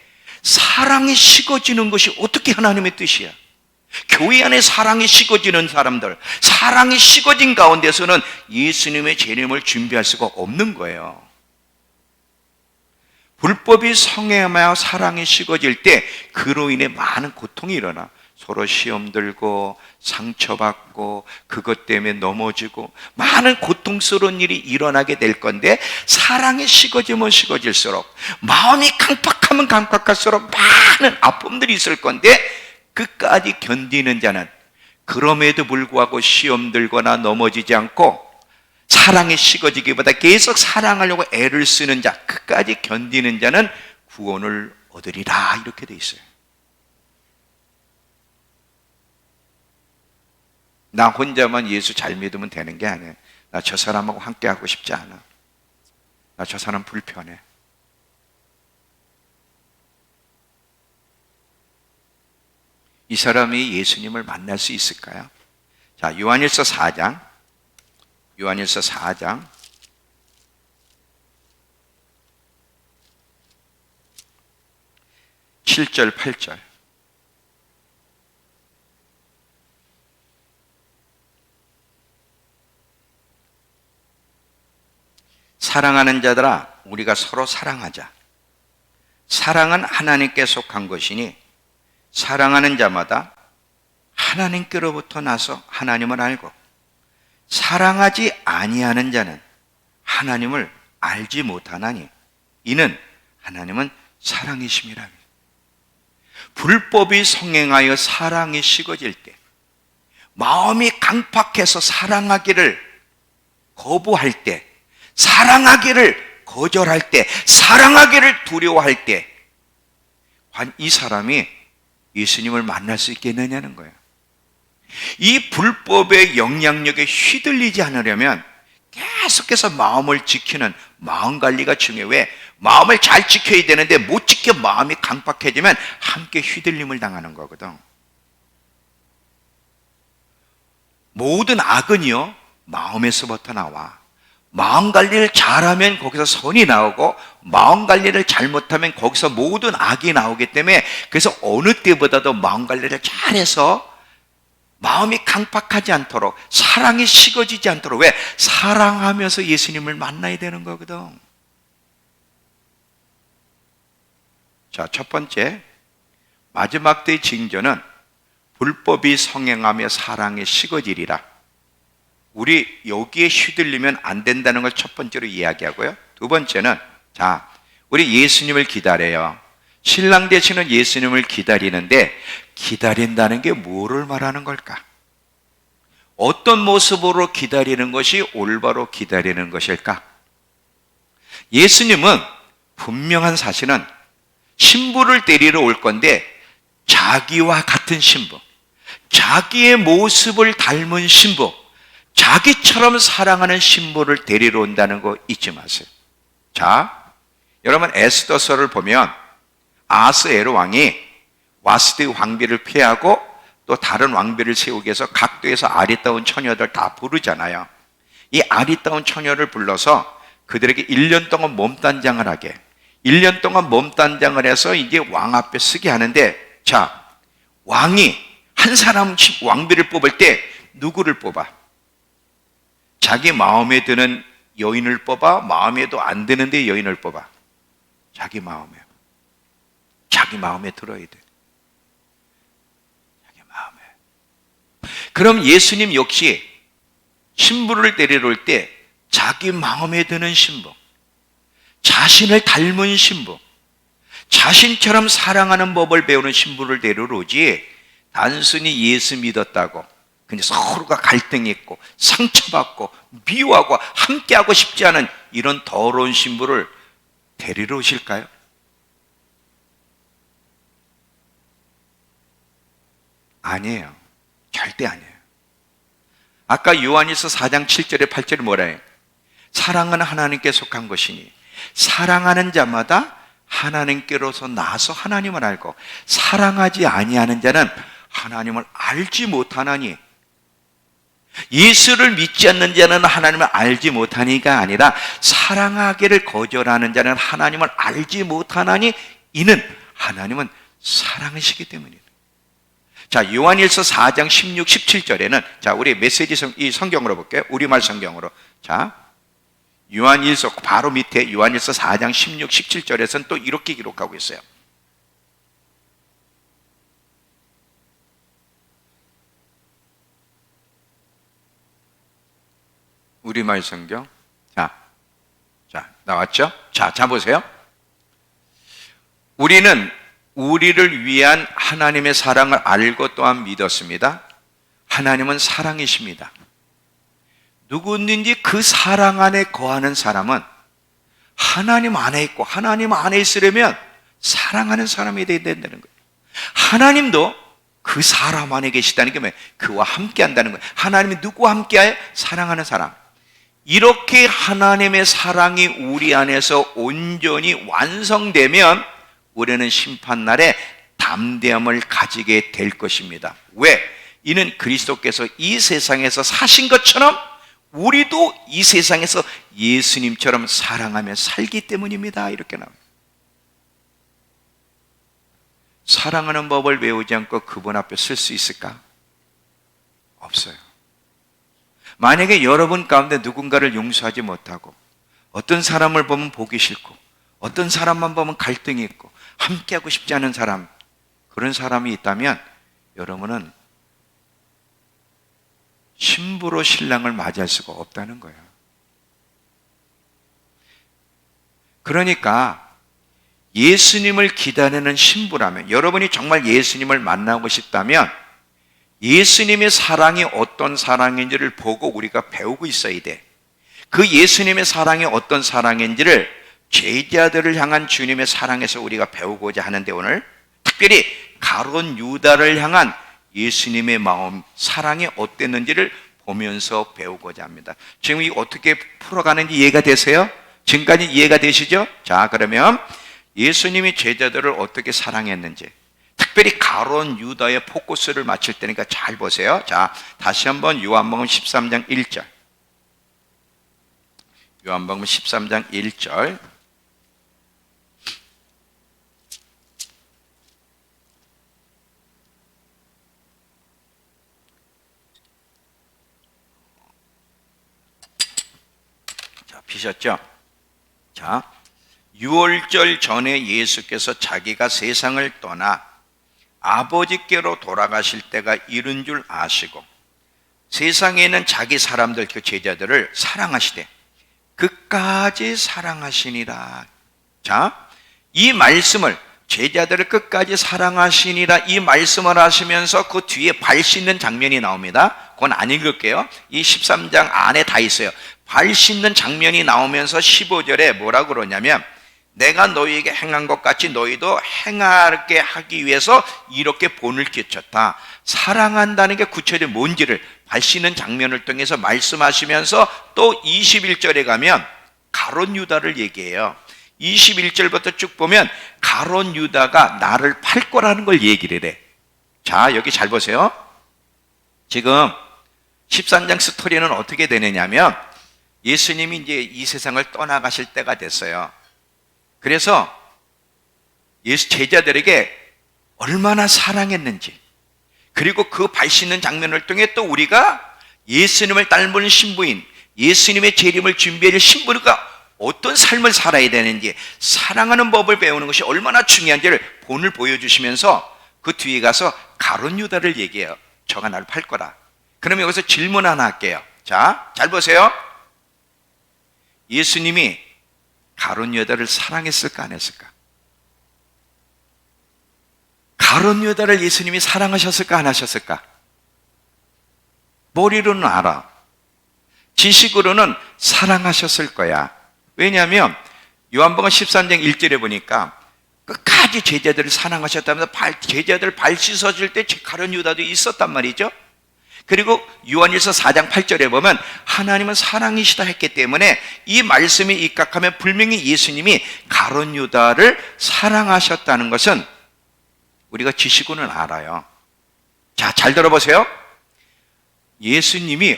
사랑이 식어지는 것이 어떻게 하나님의 뜻이야? 교회 안에 사랑이 식어지는 사람들, 사랑이 식어진 가운데서는 예수님의 재림을 준비할 수가 없는 거예요. 불법이 성행하여 사랑이 식어질 때 그로 인해 많은 고통이 일어나. 서로 시험 들고 상처받고 그것 때문에 넘어지고 많은 고통스러운 일이 일어나게 될 건데, 사랑이 식어지면 식어질수록, 마음이 강팍하면 강팍할수록 많은 아픔들이 있을 건데, 끝까지 견디는 자는, 그럼에도 불구하고 시험 들거나 넘어지지 않고 사랑이 식어지기보다 계속 사랑하려고 애를 쓰는 자, 끝까지 견디는 자는 구원을 얻으리라, 이렇게 돼 있어요. 나 혼자만 예수 잘 믿으면 되는 게 아니에요. 나 저 사람하고 함께 하고 싶지 않아. 나 저 사람 불편해. 이 사람이 예수님을 만날 수 있을까요? 자, 요한일서 4장 7절 8절. 사랑하는 자들아, 우리가 서로 사랑하자. 사랑은 하나님께 속한 것이니 사랑하는 자마다 하나님께로부터 나서 하나님을 알고, 사랑하지 아니하는 자는 하나님을 알지 못하나니 이는 하나님은 사랑이심이라. 불법이 성행하여 사랑이 식어질 때, 마음이 강팍해서 사랑하기를 거부할 때, 사랑하기를 거절할 때, 사랑하기를 두려워할 때, 이 사람이 예수님을 만날 수 있겠느냐는 거예요. 이 불법의 영향력에 휘둘리지 않으려면 계속해서 마음을 지키는 마음 관리가 중요해요. 왜? 마음을 잘 지켜야 되는데 못 지켜 마음이 강팍해지면 함께 휘둘림을 당하는 거거든. 모든 악은요, 마음에서부터 나와. 마음 관리를 잘하면 거기서 선이 나오고, 마음 관리를 잘못하면 거기서 모든 악이 나오기 때문에, 그래서 어느 때보다도 마음 관리를 잘해서 마음이 강팍하지 않도록, 사랑이 식어지지 않도록. 왜? 사랑하면서 예수님을 만나야 되는 거거든. 자, 첫 번째, 마지막 때의 징조는 불법이 성행하며 사랑이 식어지리라. 우리 여기에 휘둘리면 안 된다는 걸 첫 번째로 이야기하고요. 두 번째는, 자, 우리 예수님을 기다려요. 신랑 되시는 예수님을 기다리는데, 기다린다는 게 뭐를 말하는 걸까? 어떤 모습으로 기다리는 것이 올바로 기다리는 것일까? 예수님은 분명한 사실은 신부를 데리러 올 건데, 자기와 같은 신부, 자기의 모습을 닮은 신부, 자기처럼 사랑하는 신부를 데리러 온다는 거 잊지 마세요. 자, 여러분 에스더서를 보면 아스에로 왕이 와스디 왕비를 피하고 또 다른 왕비를 세우기 위해서 각도에서 아리따운 처녀들 다 부르잖아요. 이 아리따운 처녀를 불러서 그들에게 1년 동안 몸단장을 하게, 1년 동안 몸단장을 해서 이제 왕 앞에 서게 하는데, 자, 왕이 한 사람씩 왕비를 뽑을 때 누구를 뽑아? 자기 마음에 드는 여인을 뽑아? 마음에도 안 드는데 여인을 뽑아? 자기 마음에 들어야 돼. 자기 마음에. 그럼 예수님 역시 신부를 데리러 올 때 자기 마음에 드는 신부, 자신을 닮은 신부, 자신처럼 사랑하는 법을 배우는 신부를 데리러 오지, 단순히 예수 믿었다고 근데 서로가 갈등이 있고 상처받고 미워하고 함께하고 싶지 않은 이런 더러운 신부를 데리러 오실까요? 아니에요. 절대 아니에요. 아까 요한일서 4장 7절에 8절에 뭐라 해요? 사랑은 하나님께 속한 것이니 사랑하는 자마다 하나님께로서 나서 하나님을 알고, 사랑하지 아니하는 자는 하나님을 알지 못하나니. 예수를 믿지 않는 자는 하나님을 알지 못하니가 아니라, 사랑하기를 거절하는 자는 하나님을 알지 못하나니 이는 하나님은 사랑이시기 때문이다. 자, 요한일서 4장 16, 17절에는, 자, 우리 메시지 이 성경으로 볼게요. 우리말 성경으로. 자, 요한일서 바로 밑에 요한일서 4장 16, 17절에서는 또 이렇게 기록하고 있어요. 우리말 성경. 자, 나왔죠? 자, 보세요. 우리는 우리를 위한 하나님의 사랑을 알고 또한 믿었습니다. 하나님은 사랑이십니다. 누구든지 그 사랑 안에 거하는 사람은 하나님 안에 있고 하나님 안에 있으려면 사랑하는 사람이 되어야 된다는 거예요. 하나님도 그 사람 안에 계시다는 게 뭐예요? 그와 함께 한다는 거예요. 하나님이 누구와 함께해요? 사랑하는 사람. 이렇게 하나님의 사랑이 우리 안에서 온전히 완성되면 우리는 심판날에 담대함을 가지게 될 것입니다. 왜? 이는 그리스도께서 이 세상에서 사신 것처럼 우리도 이 세상에서 예수님처럼 사랑하며 살기 때문입니다. 이렇게 나옵니다. 사랑하는 법을 배우지 않고 그분 앞에 설 수 있을까? 없어요. 만약에 여러분 가운데 누군가를 용서하지 못하고 어떤 사람을 보면 보기 싫고 어떤 사람만 보면 갈등이 있고 함께하고 싶지 않은 사람, 그런 사람이 있다면 여러분은 신부로 신랑을 맞이할 수가 없다는 거예요. 그러니까 예수님을 기다리는 신부라면, 여러분이 정말 예수님을 만나고 싶다면 예수님의 사랑이 어떤 사랑인지를 보고 우리가 배우고 있어야 돼. 그 예수님의 사랑이 어떤 사랑인지를 제자들을 향한 주님의 사랑에서 우리가 배우고자 하는데, 오늘 특별히 가룟 유다를 향한 예수님의 마음, 사랑이 어땠는지를 보면서 배우고자 합니다. 지금 이 어떻게 풀어가는지 이해가 되세요? 지금까지 이해가 되시죠? 자, 그러면 예수님이 제자들을 어떻게 사랑했는지, 특별히 가룟 유다의 포커스를 맞출 테니까 잘 보세요. 자, 다시 한번 요한복음 13장 1절. 요한복음 13장 1절. 자, 비셨죠? 자, 유월절 전에 예수께서 자기가 세상을 떠나 아버지께로 돌아가실 때가 이른 줄 아시고 세상에 있는 자기 사람들, 그 제자들을 사랑하시되 끝까지 사랑하시니라. 자, 이 말씀을, 제자들을 끝까지 사랑하시니라, 이 말씀을 하시면서 그 뒤에 발 씻는 장면이 나옵니다. 그건 안 읽을게요. 이 13장 안에 다 있어요. 발 씻는 장면이 나오면서 15절에 뭐라고 그러냐면, 내가 너희에게 행한 것 같이 너희도 행하게 하기 위해서 이렇게 본을 끼쳤다. 사랑한다는 게 구체적으로 뭔지를 발 씻는 장면을 통해서 말씀하시면서 또 21절에 가면 가룟 유다를 얘기해요. 21절부터 쭉 보면 가룟 유다가 나를 팔 거라는 걸 얘기를 해. 자, 여기 잘 보세요. 지금 13장 스토리는 어떻게 되느냐면, 예수님이 이제 이 세상을 떠나가실 때가 됐어요. 그래서 예수 제자들에게 얼마나 사랑했는지, 그리고 그 발 씻는 장면을 통해 또 우리가 예수님을 닮은 신부인, 예수님의 재림을 준비할 신부가 어떤 삶을 살아야 되는지, 사랑하는 법을 배우는 것이 얼마나 중요한지를 본을 보여주시면서 그 뒤에 가서 가룟 유다를 얘기해요. 저가 나를 팔 거라. 그러면 여기서 질문 하나 할게요. 자, 잘 보세요. 예수님이 가룟 유다를 사랑했을까 안 했을까? 가룟 유다를 예수님이 사랑하셨을까 안 하셨을까? 머리로는 알아. 지식으로는 사랑하셨을 거야. 왜냐하면 요한복음 13장 1절에 보니까 끝까지 제자들을 사랑하셨다면서 제자들 발 씻어줄 때 가룟 유다도 있었단 말이죠. 그리고 요한일서 4장 8절에 보면 하나님은 사랑이시다 했기 때문에 이 말씀이 입각하면 분명히 예수님이 가룟 유다를 사랑하셨다는 것은 우리가 지식으로는 알아요. 자, 잘 들어보세요. 예수님이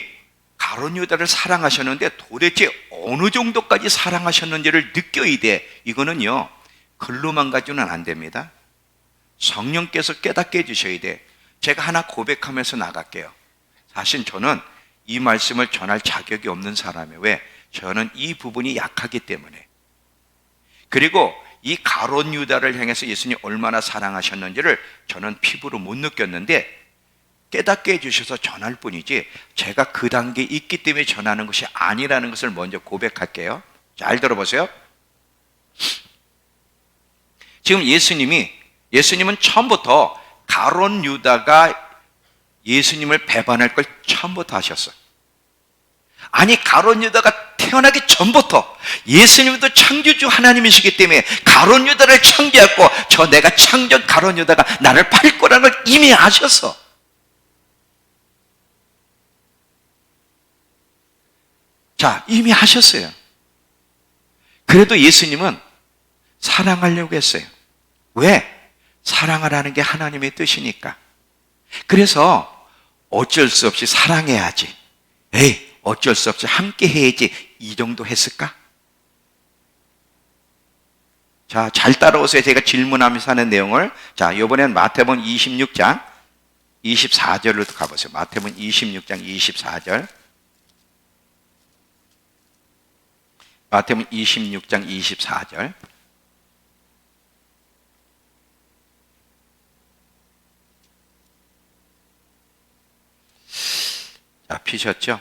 가룟 유다를 사랑하셨는데 도대체 어느 정도까지 사랑하셨는지를 느껴야 돼. 이거는요, 글로만 가지고는 안 됩니다. 성령께서 깨닫게 해주셔야 돼. 제가 하나 고백하면서 나갈게요. 사실 저는 이 말씀을 전할 자격이 없는 사람이에요. 왜? 저는 이 부분이 약하기 때문에. 그리고 이 가룟 유다를 향해서 예수님이 얼마나 사랑하셨는지를 저는 피부로 못 느꼈는데 깨닫게 해주셔서 전할 뿐이지, 제가 그 단계에 있기 때문에 전하는 것이 아니라는 것을 먼저 고백할게요. 잘 들어보세요. 지금 예수님은 처음부터 가룟 유다가 예수님을 배반할 걸 처음부터 하셨어요. 아니, 가룟 유다가 태어나기 전부터 예수님도 창조주 하나님이시기 때문에 가룟 유다를 창조했고, 저 내가 창조 가룟 유다가 나를 팔 거라는 걸 이미 아셨어. 자, 이미 하셨어요. 그래도 예수님은 사랑하려고 했어요. 왜? 사랑하라는 게 하나님의 뜻이니까. 그래서 어쩔 수 없이 사랑해야지, 에이 어쩔 수 없이 함께 해야지, 이 정도 했을까? 자, 잘 따라오세요. 제가 질문하면서 하는 내용을. 자, 이번엔 마태복음 26장 24절로 가보세요. 마태복음 26장 24절. 마태복음 26장 24절. 자, 피셨죠?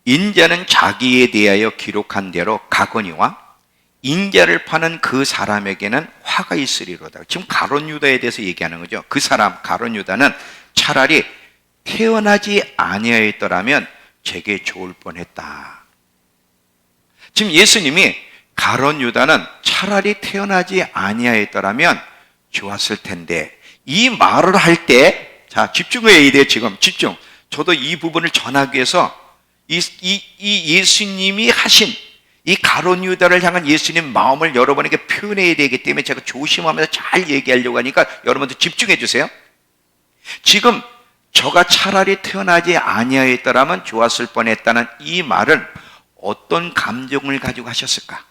인자는 자기에 대하여 기록한 대로 가거니와 인자를 파는 그 사람에게는 화가 있으리로다. 지금 가룟 유다에 대해서 얘기하는 거죠. 그 사람 가룟 유다는 차라리 태어나지 아니하였더라면 제게 좋을 뻔했다. 지금 예수님이 가룟 유다는 차라리 태어나지 아니하였더라면 좋았을 텐데, 이 말을 할 때, 자, 집중해야 돼요. 지금 집중. 저도 이 부분을 전하기 위해서 이 예수님이 하신 이 가룟 유다를 향한 예수님 마음을 여러분에게 표현해야 되기 때문에 제가 조심하면서 잘 얘기하려고 하니까 여러분들 집중해 주세요. 지금 저가 차라리 태어나지 아니하였더라면 좋았을 뻔했다는 이 말은 어떤 감정을 가지고 하셨을까?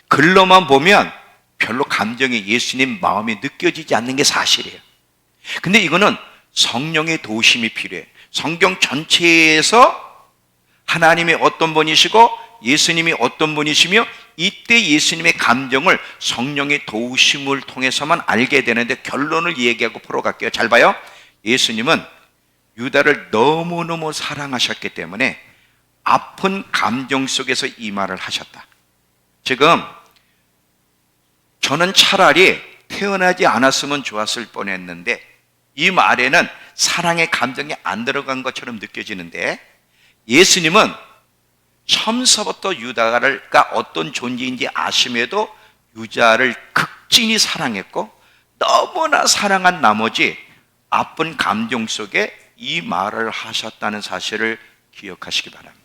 글로만 보면 별로 감정이, 예수님 마음이 느껴지지 않는 게 사실이에요. 근데 이거는 성령의 도심이 필요해. 성경 전체에서 하나님이 어떤 분이시고 예수님이 어떤 분이시며, 이때 예수님의 감정을 성령의 도우심을 통해서만 알게 되는데, 결론을 얘기하고 풀어갈게요. 잘 봐요. 예수님은 유다를 너무너무 사랑하셨기 때문에 아픈 감정 속에서 이 말을 하셨다. 지금 저는 차라리 태어나지 않았으면 좋았을 뻔했는데, 이 말에는 사랑의 감정이 안 들어간 것처럼 느껴지는데, 예수님은 처음서부터 유다가 어떤 존재인지 아심에도 유다를 극진히 사랑했고, 너무나 사랑한 나머지 아픈 감정 속에 이 말을 하셨다는 사실을 기억하시기 바랍니다.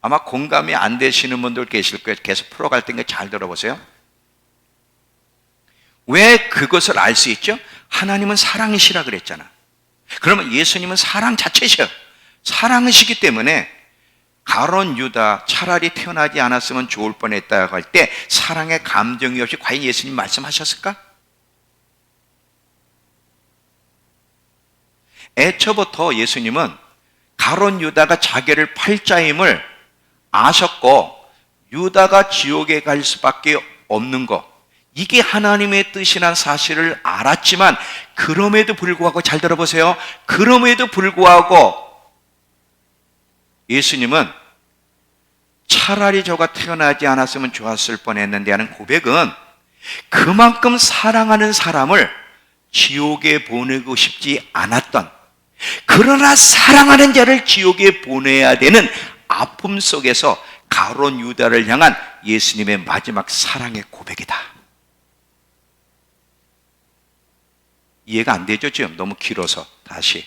아마 공감이 안 되시는 분들 계실 거예요. 계속 풀어갈 때 잘 들어보세요. 왜 그것을 알 수 있죠? 하나님은 사랑이시라 그랬잖아. 그러면 예수님은 사랑 자체셔. 사랑이시기 때문에 가룟 유다 차라리 태어나지 않았으면 좋을 뻔했다고 할 때 사랑의 감정이 없이 과연 예수님 말씀하셨을까? 애초부터 예수님은 가룟 유다가 자기를 팔 자임을 아셨고, 유다가 지옥에 갈 수밖에 없는 것, 이게 하나님의 뜻이란 사실을 알았지만, 그럼에도 불구하고, 잘 들어보세요, 그럼에도 불구하고 예수님은 차라리 저가 태어나지 않았으면 좋았을 뻔했는데 하는 고백은 그만큼 사랑하는 사람을 지옥에 보내고 싶지 않았던, 그러나 사랑하는 자를 지옥에 보내야 되는 아픔 속에서 가룟 유다를 향한 예수님의 마지막 사랑의 고백이다. 이해가 안 되죠? 지금 너무 길어서 다시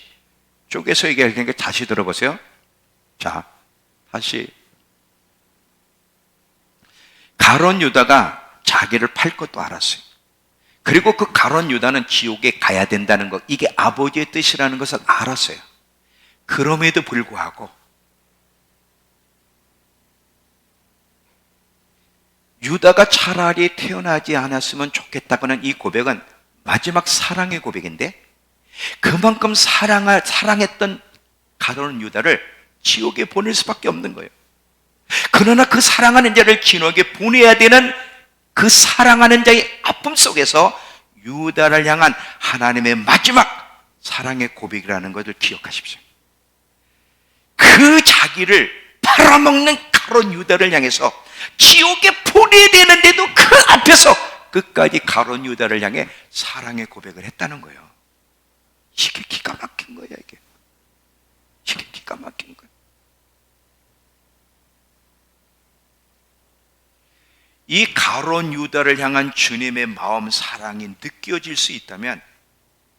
쪼개서 얘기할 테니까 다시 들어보세요. 자, 다시. 가룟 유다가 자기를 팔 것도 알았어요. 그리고 그 가룟 유다는 지옥에 가야 된다는 것, 이게 아버지의 뜻이라는 것을 알았어요. 그럼에도 불구하고 유다가 차라리 태어나지 않았으면 좋겠다고는 이 고백은 마지막 사랑의 고백인데, 그만큼 사랑했던 가룟 유다를 지옥에 보낼 수밖에 없는 거예요. 그러나 그 사랑하는 자를 지옥에 보내야 되는 그 사랑하는 자의 아픔 속에서 유다를 향한 하나님의 마지막 사랑의 고백이라는 것을 기억하십시오. 그 자기를 팔아먹는 가룟 유다를 향해서 지옥에 보내야 되는데도 그 앞에서 끝까지 가룟 유다를 향해 사랑의 고백을 했다는 거예요. 이게 기가 막힌 거야, 이게. 이게 기가 막힌 거야. 이 가룟 유다를 향한 주님의 마음, 사랑이 느껴질 수 있다면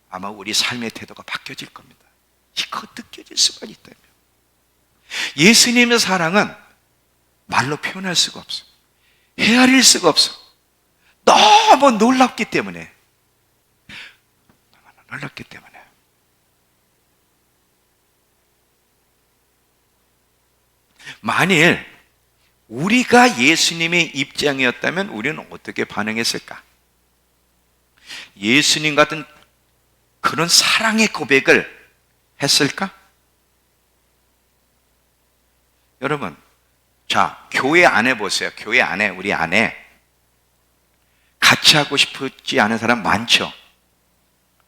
아마 우리 삶의 태도가 바뀌어질 겁니다. 이거 느껴질 수가 있다면. 예수님의 사랑은 말로 표현할 수가 없어. 헤아릴 수가 없어. 너무 놀랍기 때문에. 놀랍기 때문에. 만일 우리가 예수님의 입장이었다면 우리는 어떻게 반응했을까? 예수님 같은 그런 사랑의 고백을 했을까? 여러분, 자, 교회 안에 보세요. 교회 안에, 우리 안에 같이 하고 싶지 않은 사람 많죠?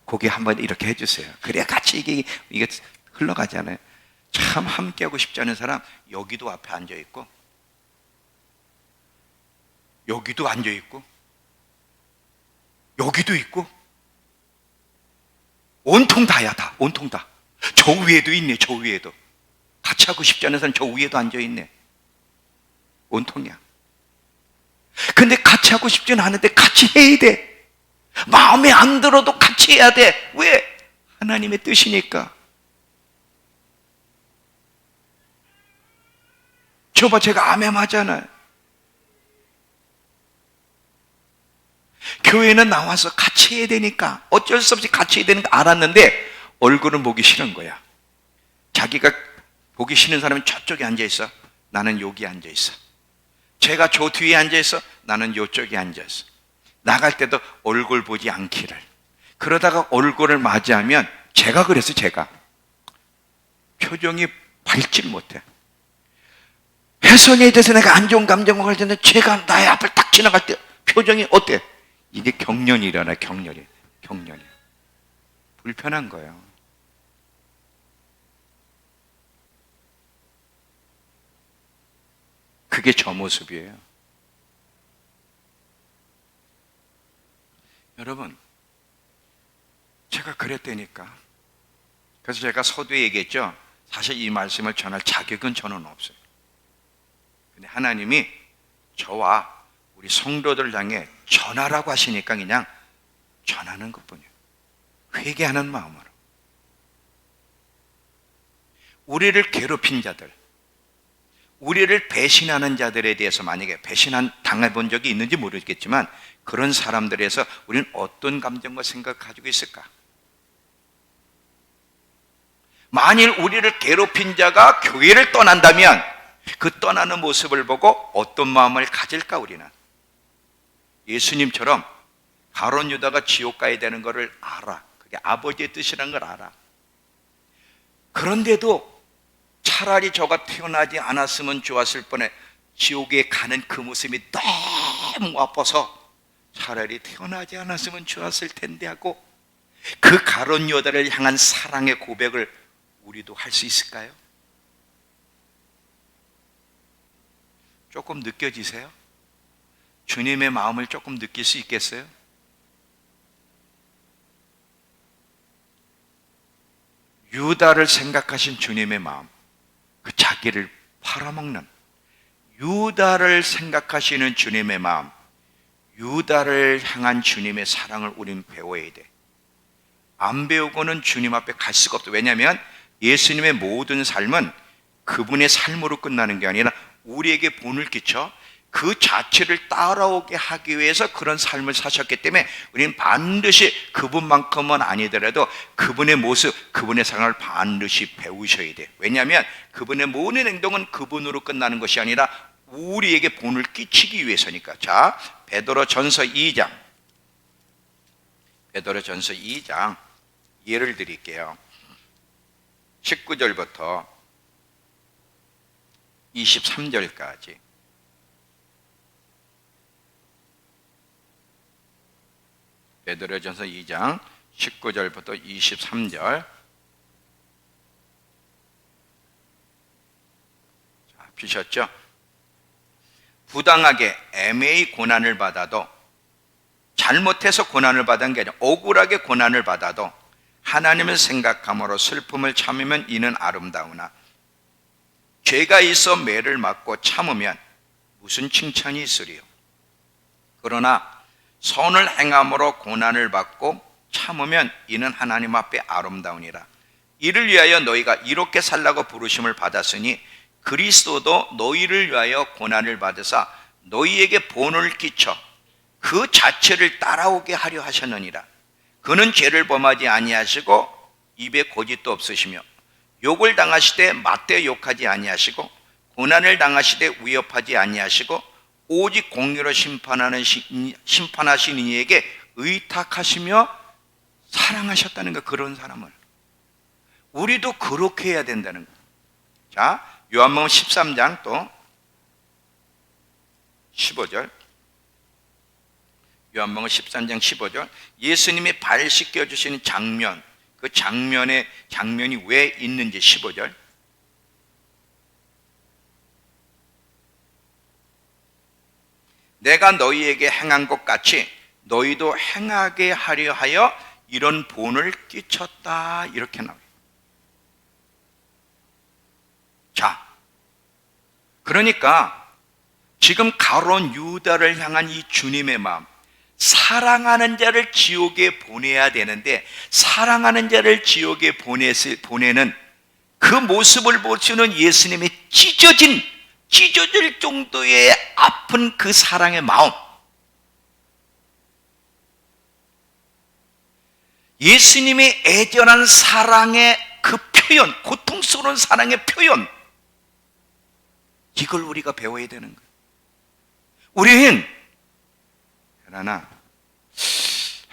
고개 한번 이렇게 해주세요. 그래야 같이 이게 흘러가잖아요. 참 함께 하고 싶지 않은 사람 여기도 앞에 앉아있고 여기도 앉아있고 여기도 있고 온통 다야, 다. 온통 다. 저 위에도 있네. 저 위에도. 같이 하고 싶지 않은 사람 저 위에도 앉아있네. 온통이야. 근데 같이 하고 싶지는 않은데 같이 해야 돼. 마음에 안 들어도 같이 해야 돼. 왜? 하나님의 뜻이니까. 저봐, 제가 암행하잖아요. 교회는 나와서 같이 해야 되니까 어쩔 수 없이 같이 해야 되는 거 알았는데 얼굴은 보기 싫은 거야. 자기가 보기 싫은 사람은 저쪽에 앉아있어. 나는 여기 앉아있어. 제가 저 뒤에 앉아있어. 나는 이쪽에 앉아있어. 나갈 때도 얼굴 보지 않기를. 그러다가 얼굴을 맞이하면 제가 그래서 제가 표정이 밝지를 못해. 혜선이에 대해서 내가 안 좋은 감정을 가질 텐데 제가 나의 앞을 딱 지나갈 때 표정이 어때? 이게 경련이 일어나. 경련이 불편한 거예요. 그게 저 모습이에요. 여러분, 제가 그랬다니까. 그래서 제가 서두에 얘기했죠. 사실 이 말씀을 전할 자격은 저는 없어요. 근데 하나님이 저와 우리 성도들 향해 전하라고 하시니까 그냥 전하는 것뿐이에요. 회개하는 마음으로. 우리를 괴롭힌 자들, 우리를 배신하는 자들에 대해서 만약에 당해본 적이 있는지 모르겠지만 그런 사람들에서 우리는 어떤 감정과 생각을 가지고 있을까? 만일 우리를 괴롭힌 자가 교회를 떠난다면 그 떠나는 모습을 보고 어떤 마음을 가질까 우리는? 예수님처럼 가룟 유다가 지옥 가야 되는 것을 알아. 그게 아버지의 뜻이라는 걸 알아. 그런데도 차라리 저가 태어나지 않았으면 좋았을 뻔해. 지옥에 가는 그 모습이 너무 아파서 차라리 태어나지 않았으면 좋았을 텐데 하고 그 가룟 유다를 향한 사랑의 고백을 우리도 할 수 있을까요? 조금 느껴지세요? 주님의 마음을 조금 느낄 수 있겠어요? 유다를 생각하신 주님의 마음, 그 자기를 팔아먹는 유다를 생각하시는 주님의 마음, 유다를 향한 주님의 사랑을 우리는 배워야 돼. 안 배우고는 주님 앞에 갈 수가 없어. 왜냐하면 예수님의 모든 삶은 그분의 삶으로 끝나는 게 아니라 우리에게 본을 끼쳐 그 자체를 따라오게 하기 위해서 그런 삶을 사셨기 때문에 우리는 반드시 그분만큼은 아니더라도 그분의 모습, 그분의 사랑을 반드시 배우셔야 돼. 왜냐하면 그분의 모든 행동은 그분으로 끝나는 것이 아니라 우리에게 본을 끼치기 위해서니까. 자, 베드로전서 2장 예를 드릴게요. 19절부터 23절까지. 베드로전서 2장 19절부터 23절. 자, 피셨죠? 부당하게 애매히 고난을 받아도, 잘못해서 고난을 받은 게 아니라 억울하게 고난을 받아도 하나님을 생각함으로 슬픔을 참으면 이는 아름다우나, 죄가 있어 매를 맞고 참으면 무슨 칭찬이 있으리요. 그러나 선을 행함으로 고난을 받고 참으면 이는 하나님 앞에 아름다우니라. 이를 위하여 너희가 이렇게 살라고 부르심을 받았으니 그리스도도 너희를 위하여 고난을 받으사 너희에게 본을 끼쳐 그 자체를 따라오게 하려 하셨느니라. 그는 죄를 범하지 아니하시고 입에 고짓도 없으시며 욕을 당하시되 맞대 욕하지 아니하시고 고난을 당하시되 위협하지 아니하시고 오직 공의로 심판하신 이에게 의탁하시며 사랑하셨다는 거. 그런 사람을 우리도 그렇게 해야 된다는 거. 자, 요한복음 13장 또 15절. 요한복음 13장 15절. 예수님이 발 씻겨주시는 장면, 그 장면이 왜 있는지 15절. 내가 너희에게 행한 것 같이 너희도 행하게 하려 하여 이런 본을 끼쳤다. 이렇게 나와요. 자, 그러니까 지금 가룟 유다를 향한 이 주님의 마음, 사랑하는 자를 지옥에 보내야 되는데 사랑하는 자를 지옥에 보내는 그 모습을 보시는 예수님의 찢어질 정도의 아픈 그 사랑의 마음, 예수님의 애절한 사랑의 그 표현, 고통스러운 사랑의 표현, 이걸 우리가 배워야 되는 거예요. 우리는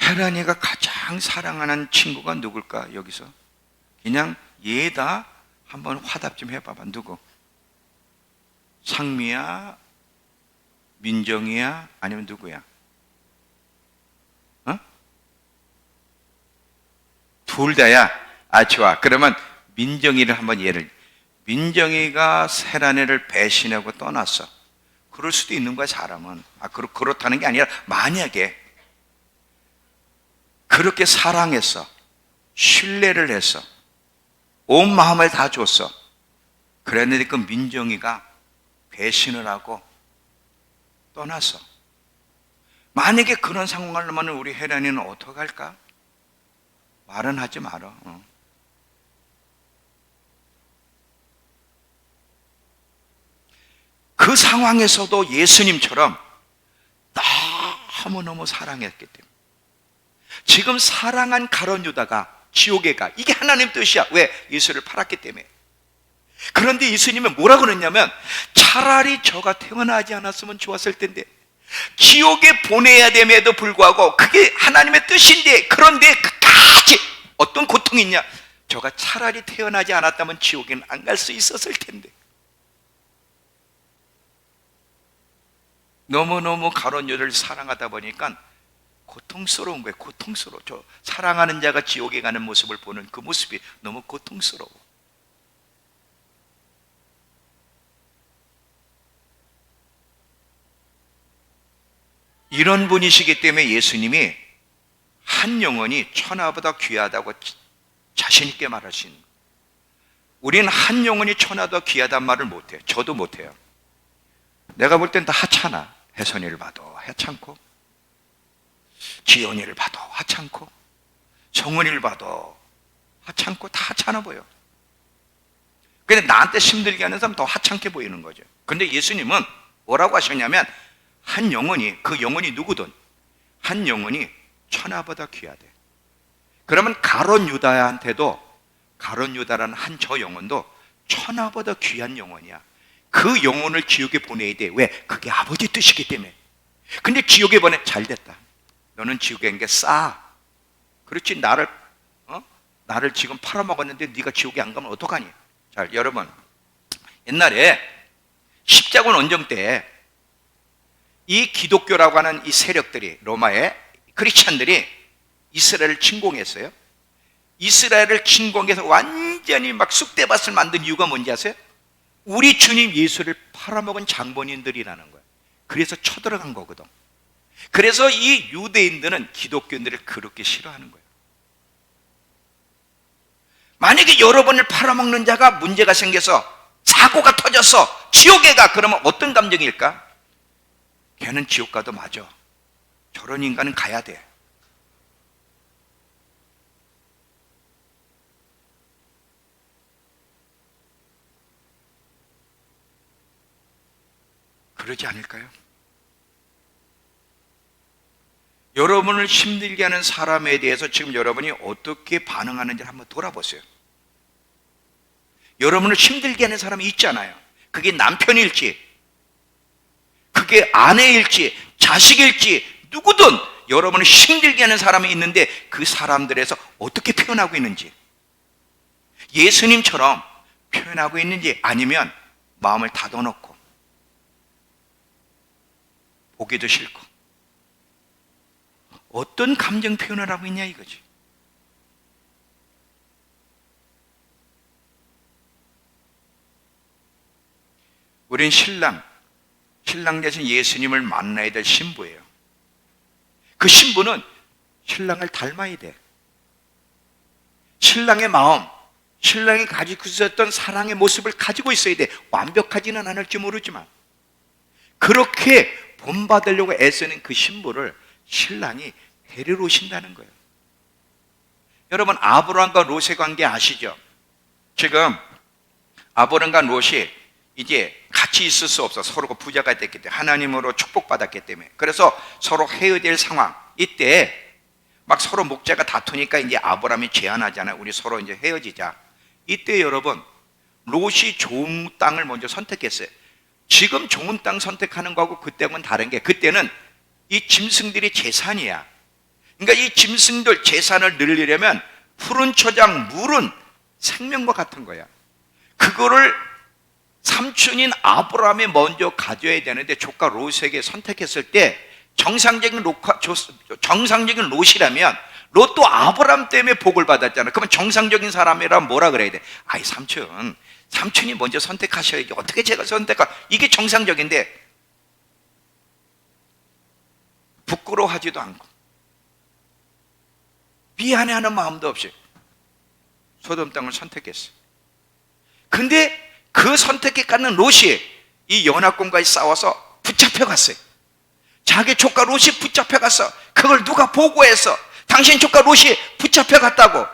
혜란이가 가장 사랑하는 친구가 누굴까? 여기서 그냥 얘다 한번 화답 좀 해봐봐. 누구? 상미야? 민정이야? 아니면 누구야? 어? 둘 다야? 아, 좋아. 그러면 민정이를 한번 민정이가 혜란이를 배신하고 떠났어. 그럴 수도 있는 거야, 사람은. 그렇다는 게 아니라 만약에 그렇게 사랑했어, 신뢰를 했어, 온 마음을 다 줬어. 그랬는데 그 민정이가 배신을 하고 떠났어. 만약에 그런 상황을 하면 우리 혜란이는 어떡할까? 말은 하지 말어. 그 상황에서도 예수님처럼 너무너무 사랑했기 때문에 지금 사랑한 가룟 유다가 지옥에 가. 이게 하나님 뜻이야. 왜? 예수를 팔았기 때문에. 그런데 예수님은 뭐라고 그랬냐면 차라리 저가 태어나지 않았으면 좋았을 텐데, 지옥에 보내야 됨에도 불구하고 그게 하나님의 뜻인데, 그런데 끝까지 어떤 고통이 있냐? 저가 차라리 태어나지 않았다면 지옥에는 안 갈 수 있었을 텐데. 너무너무 가룟 유다를 사랑하다 보니까 고통스러운 거예요. 고통스러워. 저 사랑하는 자가 지옥에 가는 모습을 보는 그 모습이 너무 고통스러워. 이런 분이시기 때문에 예수님이 한 영혼이 천하보다 귀하다고 자신 있게 말하신. 우리는 한 영혼이 천하보다 귀하단 말을 못해요. 저도 못해요. 내가 볼 땐 다 하찮아. 혜선이를 봐도 하찮고, 지연이를 봐도 하찮고, 정은이를 봐도 하찮고, 다 하찮아 보여. 근데 나한테 힘들게 하는 사람 더 하찮게 보이는 거죠. 근데 예수님은 뭐라고 하셨냐면 한 영혼이, 그 영혼이 누구든 한 영혼이 천하보다 귀하대. 그러면 가룟 유다한테도, 가룟 유다라는 한 저 영혼도 천하보다 귀한 영혼이야. 그 영혼을 지옥에 보내야 돼. 왜? 그게 아버지 뜻이기 때문에. 근데 지옥에 보내. 잘 됐다. 너는 지옥에 간 게 싸. 그렇지. 나를 나를 지금 팔아먹었는데 네가 지옥에 안 가면 어떡하니? 자, 여러분, 옛날에 십자군 원정 때 이 기독교라고 하는 이 세력들이, 로마의 크리스찬들이 이스라엘을 침공했어요. 이스라엘을 침공해서 완전히 막 쑥대밭을 만든 이유가 뭔지 아세요? 우리 주님 예수를 팔아먹은 장본인들이라는 거예요. 그래서 쳐들어간 거거든. 그래서 이 유대인들은 기독교인들을 그렇게 싫어하는 거예요. 만약에 여러분을 팔아먹는 자가 문제가 생겨서 사고가 터져서 지옥에 가, 그러면 어떤 감정일까? 걔는 지옥 가도 맞아. 저런 인간은 가야 돼. 그러지 않을까요? 여러분을 힘들게 하는 사람에 대해서 지금 여러분이 어떻게 반응하는지를 한번 돌아보세요. 여러분을 힘들게 하는 사람이 있잖아요. 그게 남편일지, 그게 아내일지, 자식일지, 누구든 여러분을 힘들게 하는 사람이 있는데 그 사람들에서 어떻게 표현하고 있는지, 예수님처럼 표현하고 있는지, 아니면 마음을 닫아놓고 보기도 싫고 어떤 감정 표현을 하고 있냐 이거지. 우린 신랑 대신 예수님을 만나야 될 신부예요. 그 신부는 신랑을 닮아야 돼. 신랑의 마음, 신랑이 가지고 있었던 사랑의 모습을 가지고 있어야 돼. 완벽하지는 않을지 모르지만 그렇게 본받으려고 애쓰는 그 신부를 신랑이 데리러 오신다는 거예요. 여러분, 아브라함과 롯의 관계 아시죠? 지금 아브라함과 롯이 이제 같이 있을 수 없어. 서로가 부자가 됐기 때문에, 하나님으로 축복받았기 때문에. 그래서 서로 헤어져야 될 상황. 이때 막 서로 목자가 다투니까 이제 아브라함이 제안하잖아요. 우리 서로 이제 헤어지자. 이때 여러분, 롯이 좋은 땅을 먼저 선택했어요. 지금 좋은 땅 선택하는 거하고 그때는 다른 게, 그때는 이 짐승들이 재산이야. 그러니까 이 짐승들 재산을 늘리려면 푸른 초장, 물은 생명과 같은 거야. 그거를 삼촌인 아브라함이 먼저 가져야 되는데 조카 롯에게 선택했을 때 정상적인 롯이라면, 롯도 아브라함 때문에 복을 받았잖아. 그러면 정상적인 사람이라면 뭐라 그래야 돼? 아이, 삼촌이 먼저 선택하셔야지. 어떻게 제가 이게 정상적인데, 부끄러워하지도 않고 미안해하는 마음도 없이 소돔 땅을 선택했어. 근데 그 선택했다는 롯이 이 연합군과의 싸워서 붙잡혀갔어요. 자기 조카 롯이 붙잡혀갔어. 그걸 누가 보고해서 당신 조카 롯이 붙잡혀갔다고.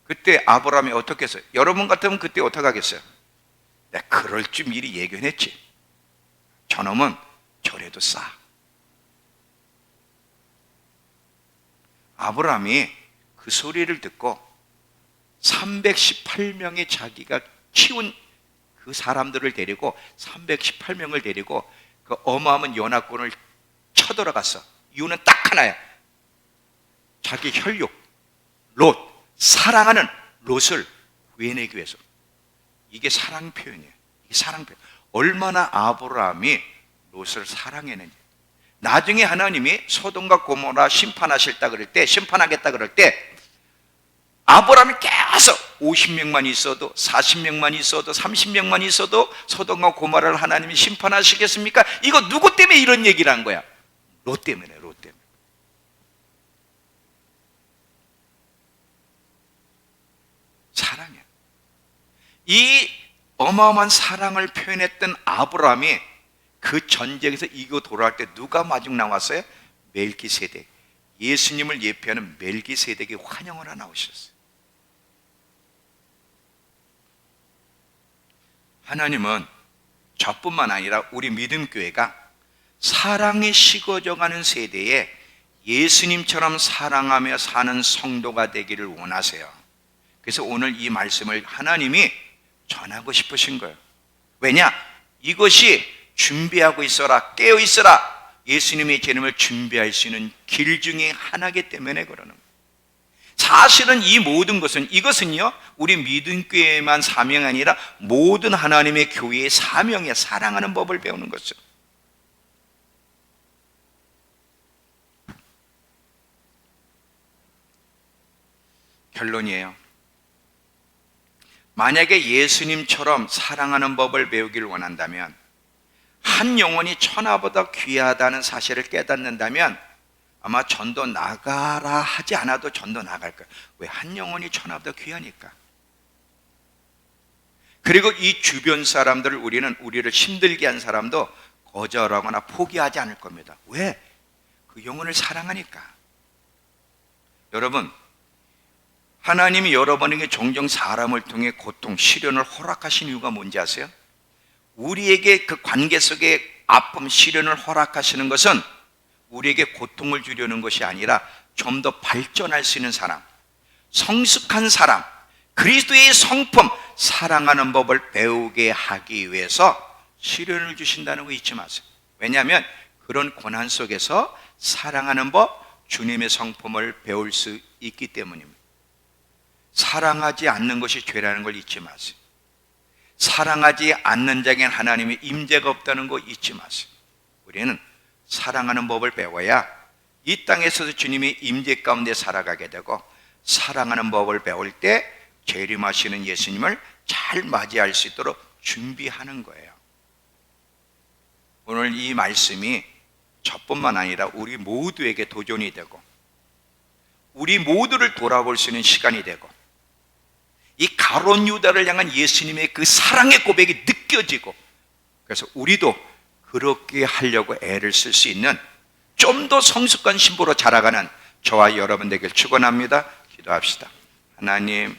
그때 아브라함이 어떻게 했어요? 여러분 같으면 그때 어떻게 하겠어요? 내가 그럴 줄 미리 예견했지. 저놈은 저래도 싸. 아브라함이 그 소리를 듣고 318명의 자기가 키운 그 사람들을 데리고 318명을 데리고 그 어마어마한 연합군을 쳐들어갔어. 이유는 딱 하나야. 자기 혈육, 롯, 사랑하는 롯을 구해내기 위해서. 이게 사랑 표현이에요. 이게 사랑 표현. 얼마나 아브라함이 롯을 사랑했는지. 나중에 하나님이 소돔과 고모라 심판하겠다 그럴 때 아브라함이 계속 50명만 있어도 40명만 있어도 30명만 있어도 소돔과 고모라를 하나님이 심판하시겠습니까? 이거 누구 때문에 이런 얘기를 한 거야? 롯 때문에. 사랑이야. 이 어마어마한 사랑을 표현했던 아브라함이 그 전쟁에서 이기고 돌아올 때 누가 마중 나왔어요? 멜기세덱. 예수님을 예표하는 멜기세덱이 환영을 하러 나오셨어요. 하나님은 저뿐만 아니라 우리 믿음교회가 사랑이 식어져가는 세대에 예수님처럼 사랑하며 사는 성도가 되기를 원하세요. 그래서 오늘 이 말씀을 하나님이 전하고 싶으신 거예요. 왜냐? 이것이 준비하고 있어라, 깨어 있어라, 예수님의 재림을 준비할 수 있는 길 중에 하나이기 때문에 그러는 거예요. 사실은 이 모든 것은 이것은요 우리 믿음교회만 사명이 아니라 모든 하나님의 교회의 사명에 사랑하는 법을 배우는 것이죠. 결론이에요. 만약에 예수님처럼 사랑하는 법을 배우길 원한다면, 한 영혼이 천하보다 귀하다는 사실을 깨닫는다면 아마 전도 나가라 하지 않아도 전도 나갈 거예요. 왜? 한 영혼이 천하보다 귀하니까. 그리고 이 주변 사람들을 우리를 힘들게 한 사람도 거절하거나 포기하지 않을 겁니다. 왜? 그 영혼을 사랑하니까. 여러분, 하나님이 여러분에게 종종 사람을 통해 고통, 시련을 허락하신 이유가 뭔지 아세요? 우리에게 그 관계 속에 아픔, 시련을 허락하시는 것은 우리에게 고통을 주려는 것이 아니라 좀 더 발전할 수 있는 사람, 성숙한 사람, 그리스도의 성품, 사랑하는 법을 배우게 하기 위해서 시련을 주신다는 거 잊지 마세요. 왜냐하면 그런 고난 속에서 사랑하는 법, 주님의 성품을 배울 수 있기 때문입니다. 사랑하지 않는 것이 죄라는 걸 잊지 마세요. 사랑하지 않는 자에겐 하나님의 임재가 없다는 거 잊지 마세요. 우리는 사랑하는 법을 배워야 이 땅에서도 주님의 임재 가운데 살아가게 되고, 사랑하는 법을 배울 때 재림하시는 예수님을 잘 맞이할 수 있도록 준비하는 거예요. 오늘 이 말씀이 저뿐만 아니라 우리 모두에게 도전이 되고, 우리 모두를 돌아볼 수 있는 시간이 되고, 이 가룟 유다를 향한 예수님의 그 사랑의 고백이 느껴지고, 그래서 우리도 그렇게 하려고 애를 쓸 수 있는 좀 더 성숙한 신부로 자라가는 저와 여러분 되길 축원합니다. 기도합시다. 하나님,